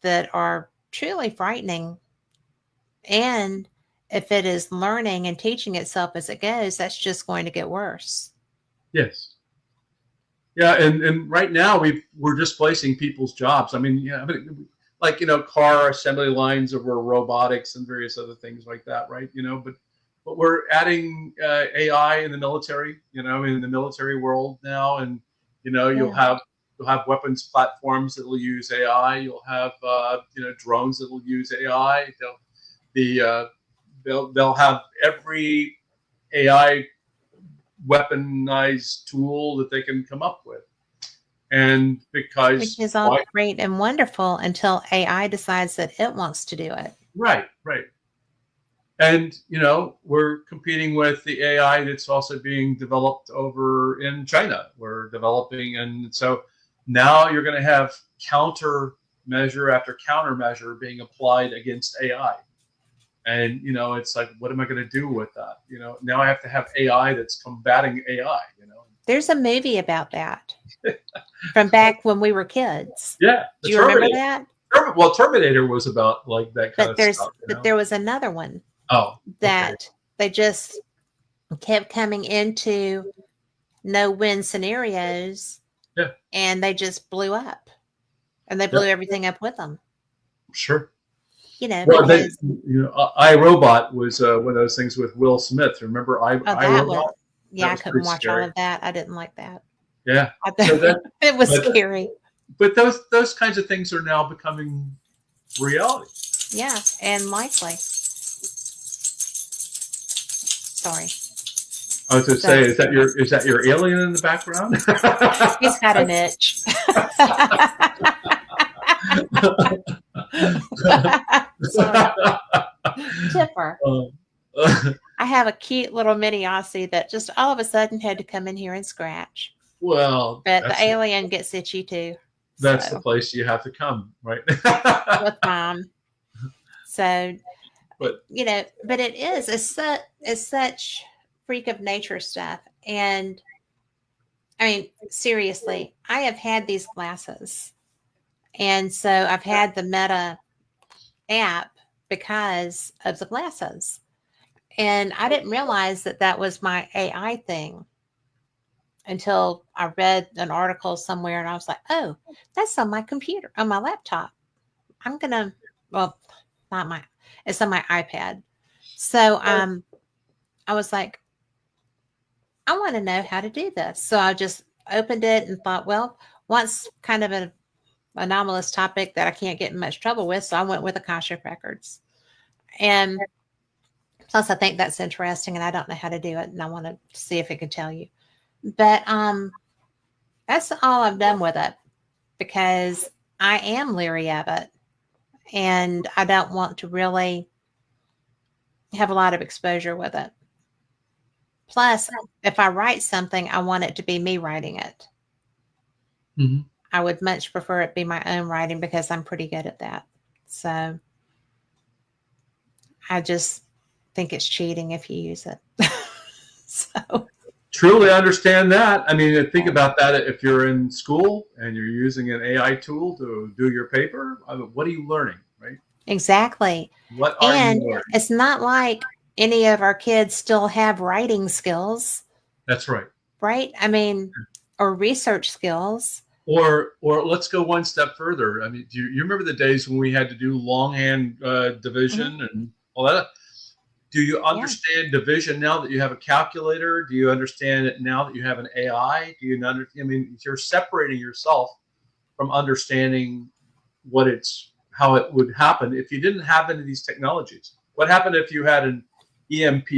that are truly frightening. And if it is learning and teaching itself as it goes, that's just going to get worse. Yes. Yeah, and right now we're displacing people's jobs. I mean, like car assembly lines over robotics and various other things like that, right? But we're adding AI in the military, in the military world now, and you'll have weapons platforms that will use AI. You'll have drones that will use AI. They'll have every AI weaponized tool that they can come up with. And which is all great and wonderful until AI decides that it wants to do it. Right. And we're competing with the AI that's also being developed over in China. We're developing, and so now you're going to have countermeasure after countermeasure being applied against AI. And, it's like, what am I going to do with that? Now I have to have AI that's combating AI, There's a movie about that from back when we were kids. Yeah. Do you remember that? Well, Terminator was about like that kind of stuff. But there was another one. Oh. That they just kept coming into no-win scenarios. Yeah. And they just blew up. And they blew everything up with them. Sure. Well, iRobot was one of those things with Will Smith. Remember iRobot? Yeah, I couldn't watch all of that. I didn't like that. Yeah, it was scary. But those kinds of things are now becoming reality. Yeah, and likely. Sorry. I was going to say, is that your alien in the background? He's got an itch. Tipper. I have a cute little mini Aussie that just all of a sudden had to come in here and scratch. Well, but the alien gets itchy too. That's the place you have to come, right? With Mom. So, but it is. It's such freak of nature stuff. And I mean, seriously, I have had these glasses. And so I've had the Meta app because of the glasses. And I didn't realize that was my AI thing until I read an article somewhere and I was like, oh, that's on my computer, on my laptop. It's on my iPad. So I was like, I want to know how to do this. So I just opened it and thought, well, once kind of an anomalous topic that I can't get in much trouble with. So I went with Akashic Records. And plus I think that's interesting and I don't know how to do it. And I want to see if it can tell you. But that's all I've done with it because I am leery of it. And I don't want to really have a lot of exposure with it. Plus, if I write something, I want it to be me writing it. Hmm. I would much prefer it be my own writing because I'm pretty good at that. So I just think it's cheating if you use it. So Truly understand that. I mean, think about that. If you're in school and you're using an AI tool to do your paper, I mean, what are you learning, right? exactly. What are you And learning? it's not like any of our kids still have writing skills, That's right. right? I mean, or research skills. Or let's go one step further. I mean, do you remember the days when we had to do longhand division and all that? Do you understand division now that you have a calculator? Do you understand it now that you have an AI? Do you I mean, you're separating yourself from understanding how it would happen if you didn't have any of these technologies. What happened if you had an EMP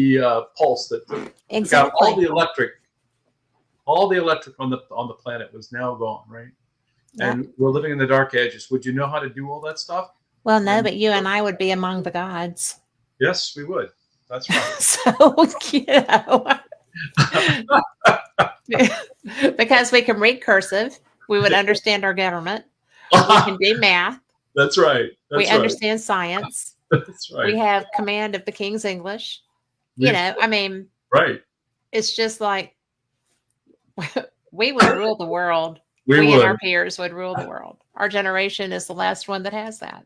pulse that took out all the electric on the planet was now gone, right? Yep. And we're living in the dark ages. Would you know how to do all that stuff? Well, no, but you and I would be among the gods. Yes, we would. That's right. So, because we can read cursive, we would understand our government. We can do math. That's right. We understand science. That's right. We have command of the King's English. I mean, right. It's just like we would rule the world. We and our peers would rule the world. Our generation is the last one that has that.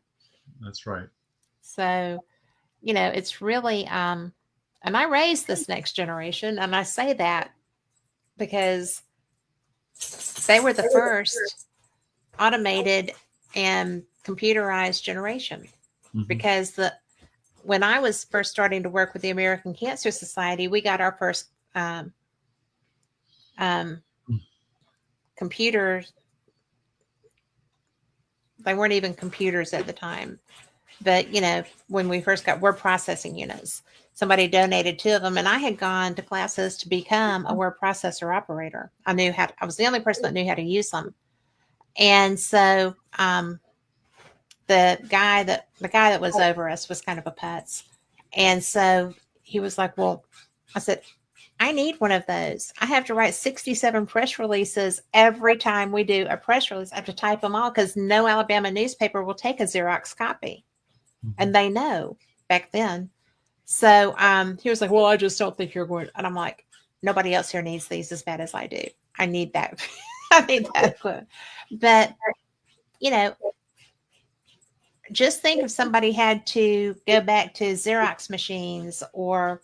That's right. So, it's really, and I raised this next generation, and I say that because they were the first automated and computerized generation. Mm-hmm. Because when I was first starting to work with the American Cancer Society, we got our first computers. They weren't even computers at the time. But, when we first got word processing units, somebody donated 2 of them. And I had gone to classes to become a word processor operator. I was the only person that knew how to use them. And so the guy that was over us was kind of a putz. And so he was like, well, I said, I need one of those. I have to write 67 press releases every time we do a press release. I have to type them all because no Alabama newspaper will take a Xerox copy. Mm-hmm. And they know back then. So he was like, well, I just don't think you're going. And I'm like, nobody else here needs these as bad as I do. I need that. I need that. But, just think if somebody had to go back to Xerox machines or,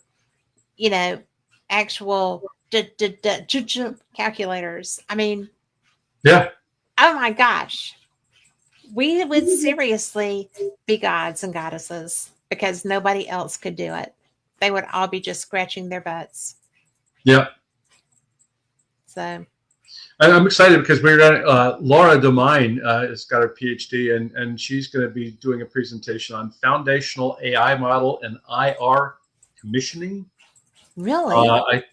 actual calculators. I mean, yeah. Oh my gosh. We would seriously be gods and goddesses because nobody else could do it. They would all be just scratching their butts. Yeah. So I'm excited because Laura Domain has got her PhD and she's going to be doing a presentation on foundational AI model and IR commissioning. Really?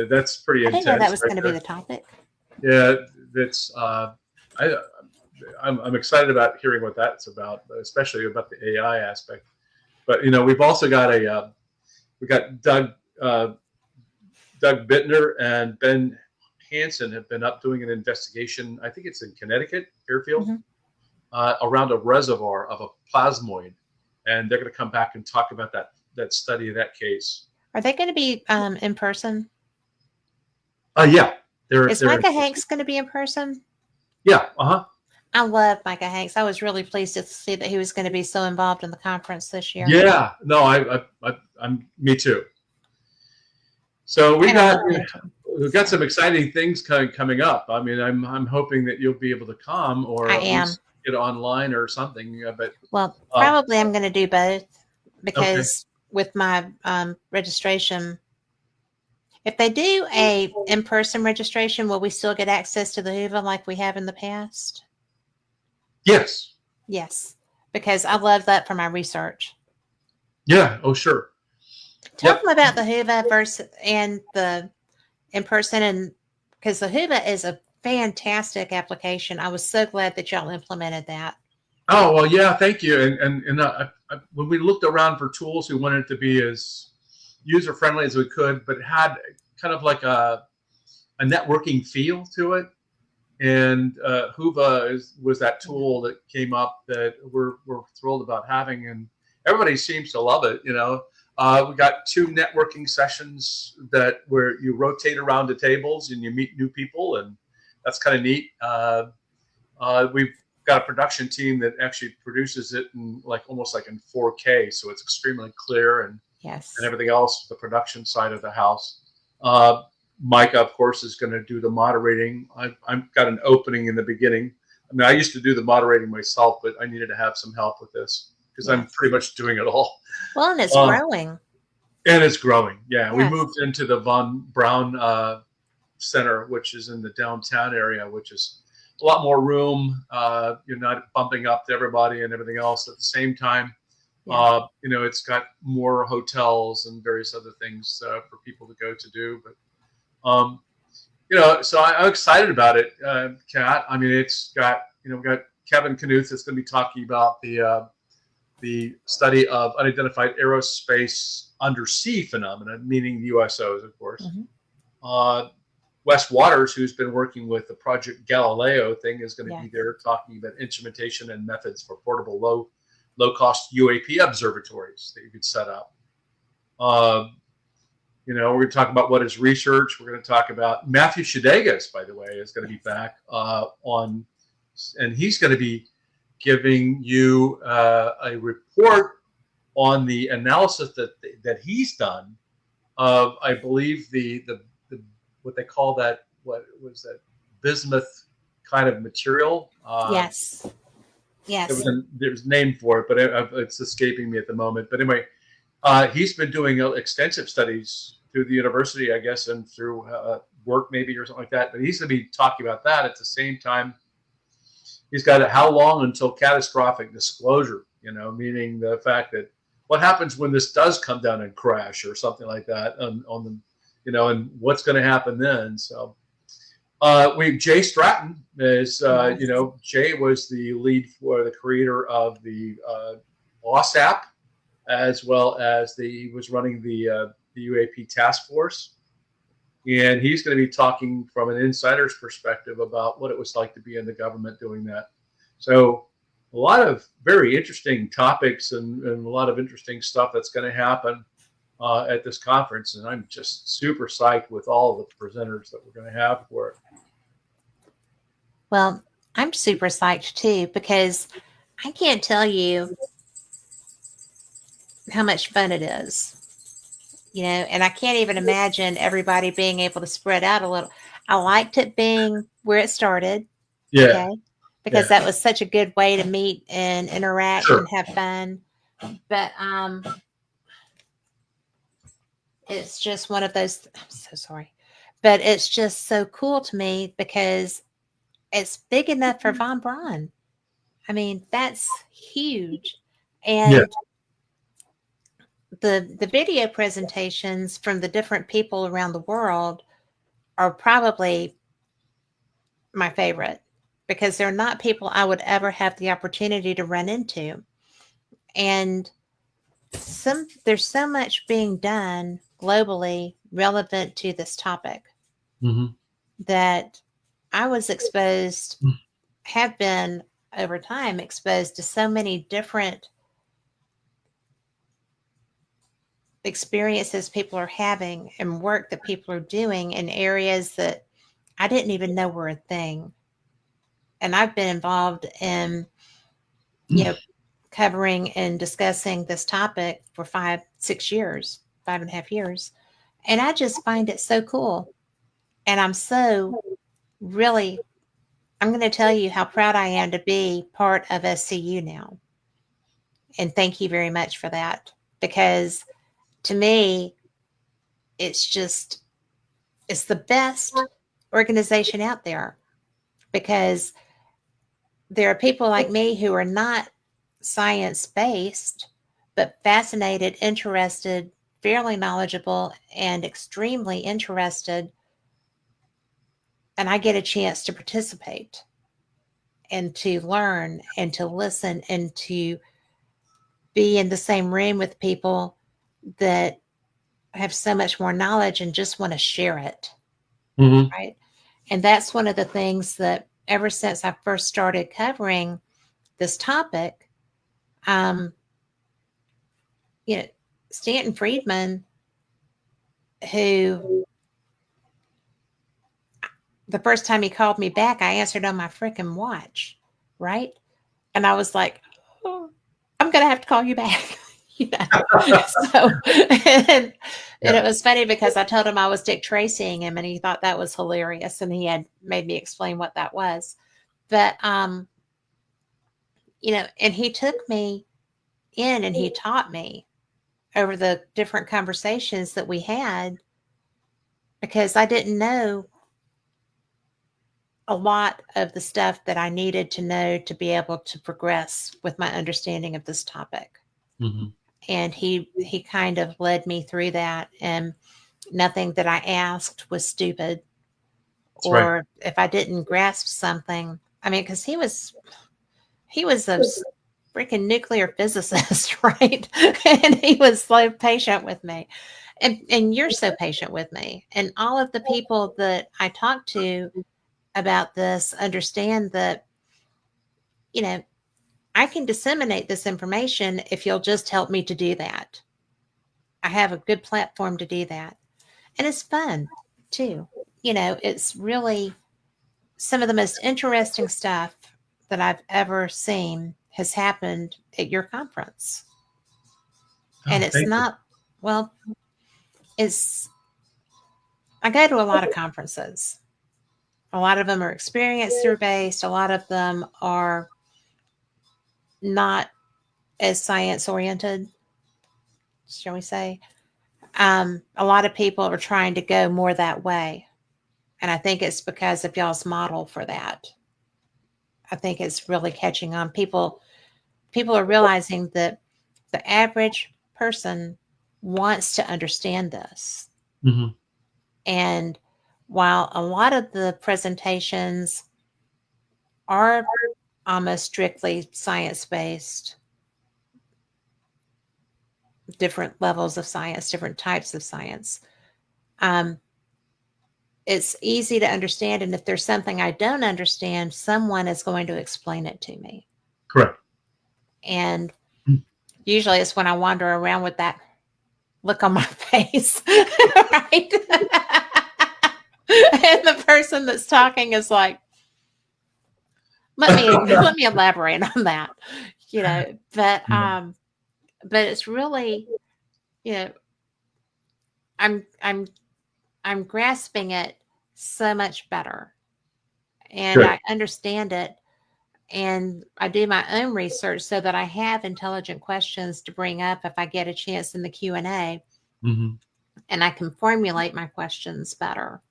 That's pretty intense. I didn't know that was going to be the topic. Yeah, that's. I'm excited about hearing what that's about, especially about the AI aspect. But we've also got we got Doug Bittner and Ben Hansen have been up doing an investigation. I think it's in Connecticut, Fairfield, mm-hmm. Around a reservoir of a plasmoid, and they're going to come back and talk about that study of that case. Are they going to be in person? Yeah. Is Micah Hanks going to be in person? Yeah. I love Micah Hanks. I was really pleased to see that he was going to be so involved in the conference this year. Yeah. No, I'm me too. So we've got some exciting things coming up. I mean, I'm hoping that you'll be able to come or I am. Get online or something. But probably I'm going to do both because with my registration, if they do a in-person registration, will we still get access to the Hoover like we have in the past? Yes. Yes, because I love that for my research. Yeah. Oh, sure. Talk them about the Hoover versus and the in-person, and because the Hoover is a fantastic application. I was so glad that y'all implemented that. Oh well, yeah. Thank you. And when we looked around for tools, we wanted it to be as user friendly as we could, but had kind of like a networking feel to it. And Whova was that tool that came up that we're thrilled about having, and everybody seems to love it. We got 2 networking sessions where you rotate around the tables and you meet new people, and that's kind of neat. We've got a production team that actually produces it in almost like in 4K, so it's extremely clear and Yes. everything else, the production side of the house. Micah, of course, is going to do the moderating. I've got an opening in the beginning. I mean, I used to do the moderating myself, but I needed to have some help with this because I'm pretty much doing it all. Well, and it's growing. And it's growing. Yeah. Yes. We moved into the Von Braun Center, which is in the downtown area, which is a lot more room. You're not bumping up to everybody and everything else at the same time. Yeah. It's got more hotels and various other things for people to go to do. But so I'm excited about it, Kat. I mean, it's got, we've got Kevin Knuth that's going to be talking about the study of unidentified aerospace undersea phenomena, meaning USOs, of course. Mm-hmm. Wes Waters, who's been working with the Project Galileo thing, is going to be there talking about instrumentation and methods for portable low-cost UAP observatories that you could set up. We're going to talk about what is research. We're going to talk about Matthew Shadegas, by the way, is going to be back and he's going to be giving you a report on the analysis that he's done of, I believe, the what they call that, what was that, bismuth kind of material. Yes. There's a name for it, but it's escaping me at the moment. But anyway, he's been doing extensive studies through the university, I guess, and through work maybe or something like that. But he's going to be talking about that at the same time. He's got how long until catastrophic disclosure, meaning the fact that what happens when this does come down and crash or something like that on the, and what's going to happen then. So Jay Stratton is, Jay was the lead for the creator of the OSAP, as well as he was running the UAP task force. And he's going to be talking from an insider's perspective about what it was like to be in the government doing that. So a lot of very interesting topics and a lot of interesting stuff that's going to happen at this conference. And I'm just super psyched with all the presenters that we're going to have for it. Well, I'm super psyched too, because I can't tell you how much fun it is. And I can't even imagine everybody being able to spread out a little. I liked it being where it started. Yeah. Okay, because that was such a good way to meet and interact and have fun. But it's just one of those. I'm so sorry. But it's just so cool to me because it's big enough for Von Braun. I mean, that's huge. And the video presentations from the different people around the world are probably my favorite, because they're not people I would ever have the opportunity to run into. And there's so much being done globally relevant to this topic that I was have been over time exposed to so many different experiences people are having and work that people are doing in areas that I didn't even know were a thing. And I've been involved in, covering and discussing this topic for 5.5 years. And I just find it so cool. And I'm going to tell you how proud I am to be part of SCU now. And thank you very much for that, because to me, it's the best organization out there, because there are people like me who are not science-based, but fascinated, interested, fairly knowledgeable, and extremely interested. And I get a chance to participate and to learn and to listen and to be in the same room with people that have so much more knowledge and just want to share it. Mm-hmm. Right. And that's one of the things that ever since I first started covering this topic, um, you know, Stanton Friedman, who the first time he called me back, I answered on my freaking watch. Right. And I was like, oh, I'm going to have to call you back. So, and it was funny because I told him I was Dick Tracying him and he thought that was hilarious. And he had made me explain what that was. But, and he took me in and he taught me over the different conversations that we had because I didn't know a lot of the stuff that I needed to know to be able to progress with my understanding of this topic. Mm-hmm. And he kind of led me through that, and nothing that I asked was stupid. That's or right. if I didn't grasp something, I mean, because he was a freaking nuclear physicist, right? And he was so patient with me. And you're so patient with me. And all of the people that I talk to about this understand that, I can disseminate this information if you'll just help me to do that. I have a good platform to do that. And it's fun too. It's really some of the most interesting stuff that I've ever seen has happened at your conference. And Oh, it's thank you. not, well, it's, I go to a lot of conferences. A lot of them are experience based, a lot of them are not as science oriented, shall we say. A lot of people are trying to go more that way. And I think it's because of y'all's model for that. I think it's really catching on. People are realizing that the average person wants to understand this. Mm-hmm. And while a lot of the presentations are almost strictly science based, different levels of science, different types of science, it's easy to understand. And if there's something I don't understand, someone is going to explain it to me. Correct. And usually it's when I wander around with that look on my face, right? And the person that's talking is like, let me elaborate on that, but it's really, you know, I'm grasping it so much better, and Good. I understand it, and I do my own research so that I have intelligent questions to bring up if I get a chance in the Q&A, Mm-hmm. and I can formulate my questions better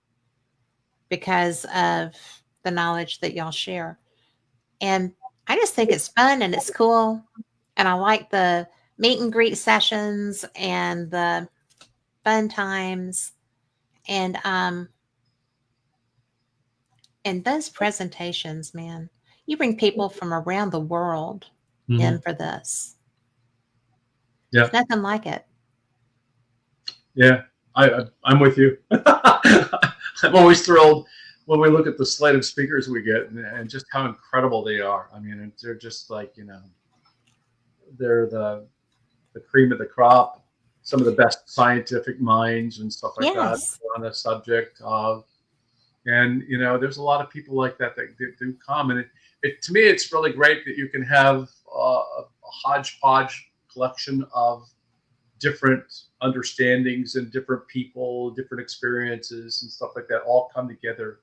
because of the knowledge that y'all share. And I just think it's fun and it's cool. And I like the meet and greet sessions and the fun times. And those presentations, man, you bring people from around the world Mm-hmm. in for this. Yeah. There's nothing like it. Yeah, I'm with you. I'm always thrilled when we look at the slate of speakers we get and just how incredible they are. I mean, they're just like, they're the cream of the crop, some of the best scientific minds and stuff like that Yes. on the subject of. And, there's a lot of people like that do come. And it to me, it's really great that you can have a hodgepodge collection of different understandings and different people, different experiences and stuff like that all come together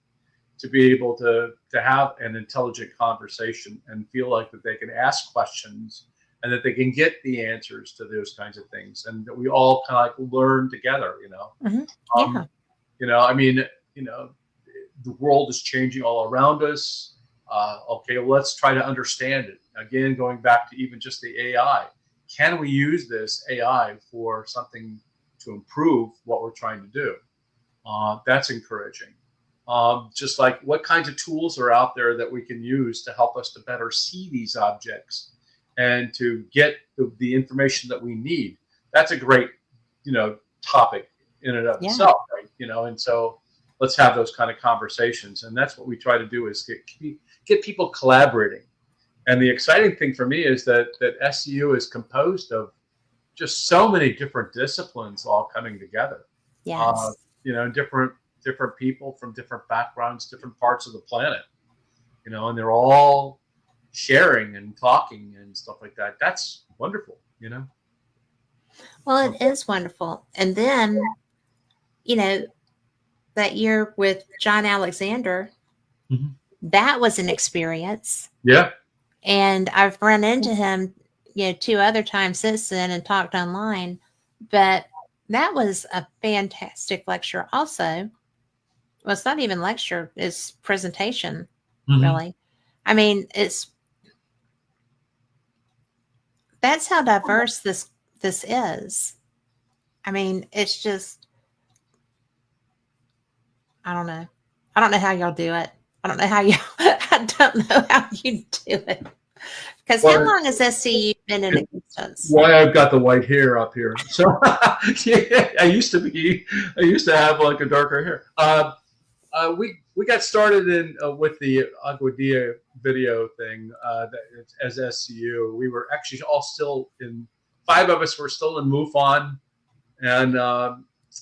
to be able to have an intelligent conversation and feel like that they can ask questions and that they can get the answers to those kinds of things, and that we all kind of like learn together. Mm-hmm. Yeah. I mean, the world is changing all around us. Okay, well, let's try to understand it. Again, going back to even just the AI. Can we use this AI for something to improve what we're trying to do? That's encouraging. Just like what kinds of tools are out there that we can use to help us to better see these objects and to get the information that we need. That's a great, topic in and of Yeah. itself, right? And so let's have those kind of conversations, and that's what we try to do, is get people collaborating. And the exciting thing for me is that SCU is composed of just so many different disciplines all coming together. Yes. Different people from different backgrounds, different parts of the planet, and they're all sharing and talking and stuff like that. That's wonderful. Well, it is wonderful. And then, that year with John Alexander, Mhm. that was an experience. Yeah. And I've run into him, 2 other times since then and talked online. But that was a fantastic lecture also. Well, it's not even lecture, it's presentation, Mhm. really. I mean, that's how diverse this is. I mean, it's just, I don't know. I don't know how y'all do it. I don't know how you I don't know how you do it. Because how Well, long has SCU been in existence? why I've got the white hair up here. So yeah, I used to have like a darker hair. We got started with the Aguadilla video thing as SCU. We were actually all still in. 5 of us were still in MUFON, and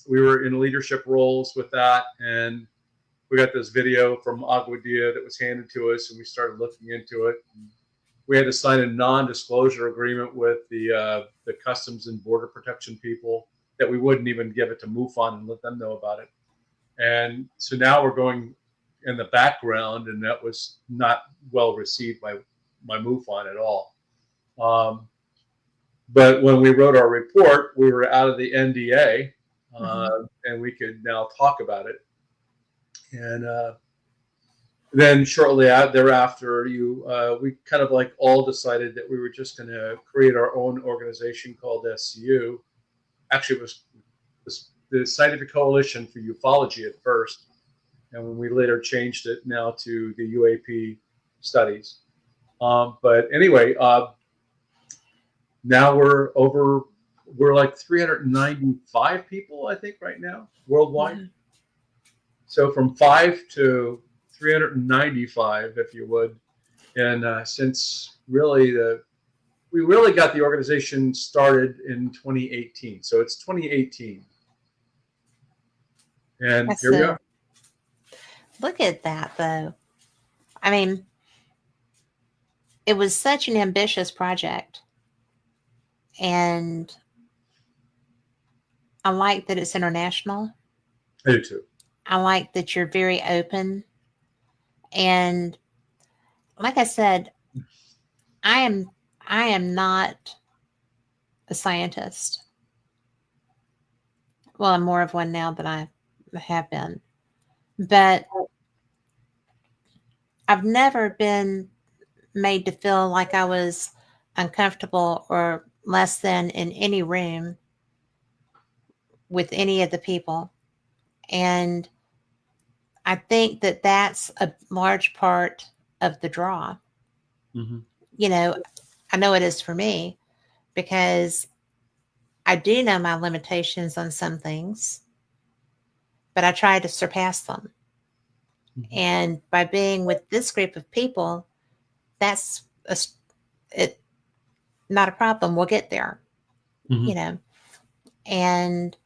we were in leadership roles with that. And we got this video from Aguadilla that was handed to us, and we started looking into it. We had to sign a non-disclosure agreement with the Customs and Border Protection people that we wouldn't even give it to MUFON and let them know about it. And so now we're going in the background, and that was not well received by MUFON at all. But when we wrote our report, we were out of the NDA, and we could now talk about it. And then shortly thereafter, we kind of like all decided that we were just going to create our own organization called SCU. Actually, it was the Scientific Coalition for Ufology at first, and when we later changed it now to the UAP Studies. But anyway, now we're like 395 people, I think, right now worldwide. Yeah. So from 5 to 395, if you would. And since really we really got the organization started in 2018. So it's 2018. And here we are. Look at that, though. I mean, it was such an ambitious project. And I like that it's international. I do too. I like that you're very open. And like I said, I am not a scientist. Well, I'm more of one now than I have been. But I've never been made to feel like I was uncomfortable or less than in any room with any of the people. And I think that that's a large part of the draw. Mm-hmm. I know it is for me because I do know my limitations on some things, but I try to surpass them. Mm-hmm. And by being with this group of people, that's not a problem. We'll get there, Mm-hmm. And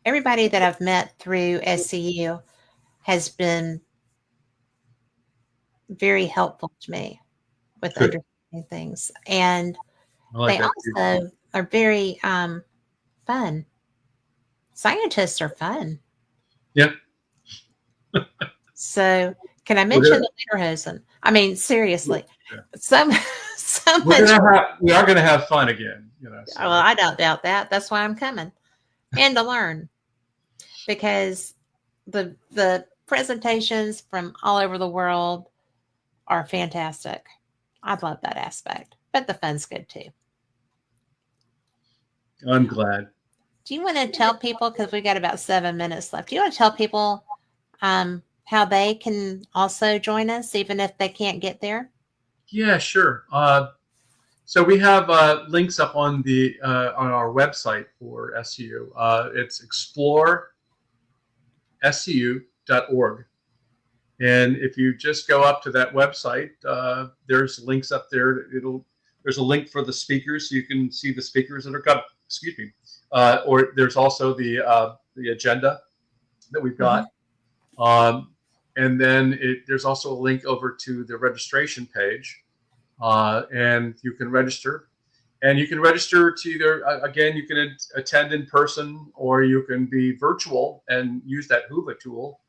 everybody that I've met through SCU has been very helpful to me with understanding things. And they also are very fun. Scientists are fun. Yeah. So can I mention the Lederhosen? I mean, seriously, so much. We are going to have fun again. So. Well, I don't doubt that. That's why I'm coming, and to learn, because the presentations from all over the world are fantastic. I love that aspect, but the fun's good too. I'm glad. Do you want to tell people, because we got about 7 minutes left, do you want to tell people how they can also join us, even if they can't get there? Yeah, sure. So we have links up on on our website for SCU. It's explorescu.org. And if you just go up to that website, there's links up there. There's a link for the speakers, so you can see the speakers that are coming. Excuse me. Or there's also the agenda that we've got. And then there's also a link over to the registration page, and you can register. And you can register to either, again, you can attend in person, or you can be virtual and use that Whova tool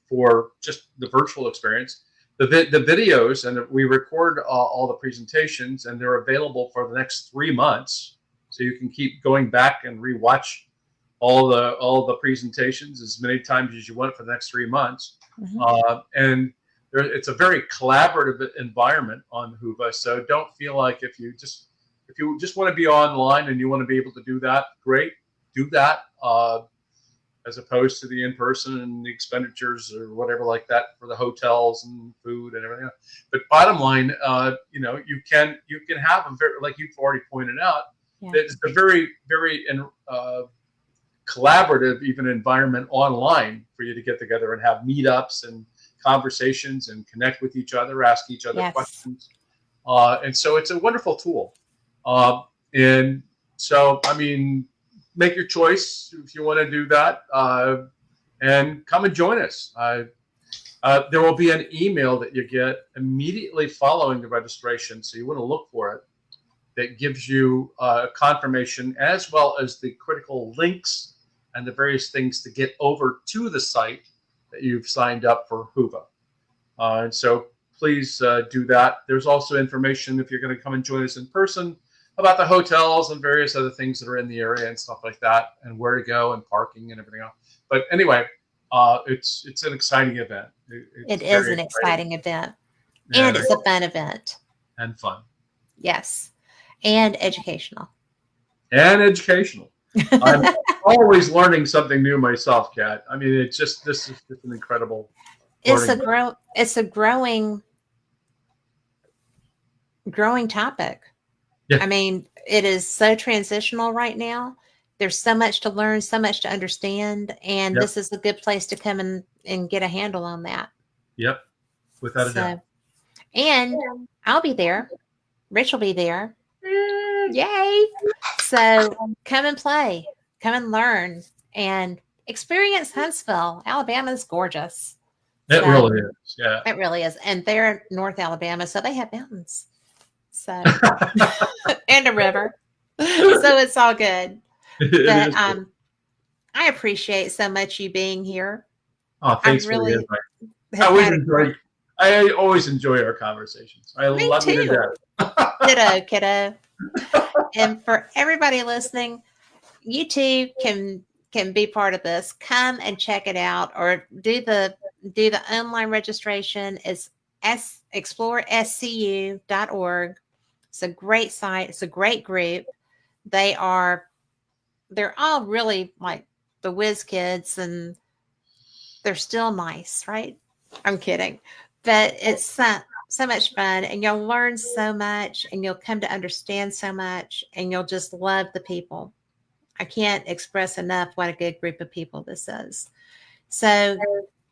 for just the virtual experience. The videos, and we record all the presentations, and they're available for the next 3 months. So you can keep going back and rewatch all the presentations as many times as you want for the next 3 months. And it's a very collaborative environment on Whova. So don't feel like if you just want to be online and you want to be able to do that, great, do that. As opposed to the in-person and the expenditures or whatever like that for the hotels and food and everything else. But bottom line, you can have a very, like you've already pointed out, it's a very, very collaborative even environment online for you to get together and have meetups and conversations and connect with each other, ask each other questions. And so it's a wonderful tool. And so, I mean, make your choice if you want to do that, and come and join us. There will be an email that you get immediately following the registration, so you want to look for it, that gives you confirmation as well as the critical links and the various things to get over to the site that you've signed up for Whova. And so please do that. There's also information if you're going to come and join us in person about the hotels and various other things that are in the area and stuff like that, and where to go and parking and everything else. But anyway, it's an exciting event. It is an exciting event, and it's a fun event. And fun. Yes, and educational. And educational. I'm always learning something new myself, Kat. I mean, this is just an incredible. It's a growing topic. Yeah. I mean, it is so transitional right now. There's so much to learn, so much to understand, and this is a good place to come and get a handle on that. Yep, without a doubt. And I'll be there. Rich will be there. Yay! So come and play, come and learn, and experience Huntsville. Alabama is gorgeous. It really is. Yeah, it really is. And they're in North Alabama, so they have mountains. So and a river, so it's all good. But I appreciate so much you being here. Oh, thanks for the invite. I always enjoy our conversations. I love it to death. Kiddo. And for everybody listening, you too can be part of this. Come and check it out, or do the online registration. It's explorescu.org. It's a great site. It's a great group. They're all really like the whiz kids, and they're still nice, right? I'm kidding. But it's so much fun, and you'll learn so much, and you'll come to understand so much, and you'll just love the people. I can't express enough what a good group of people this is. So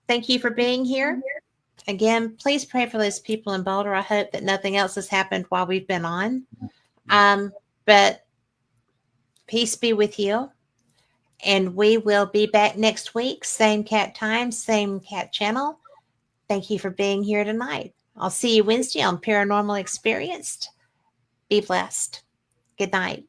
thank you for being here. Again, please pray for those people in Boulder. I hope that nothing else has happened while we've been on. But peace be with you. And we will be back next week. Same cat time, same cat channel. Thank you for being here tonight. I'll see you Wednesday on Paranormal Experienced. Be blessed. Good night.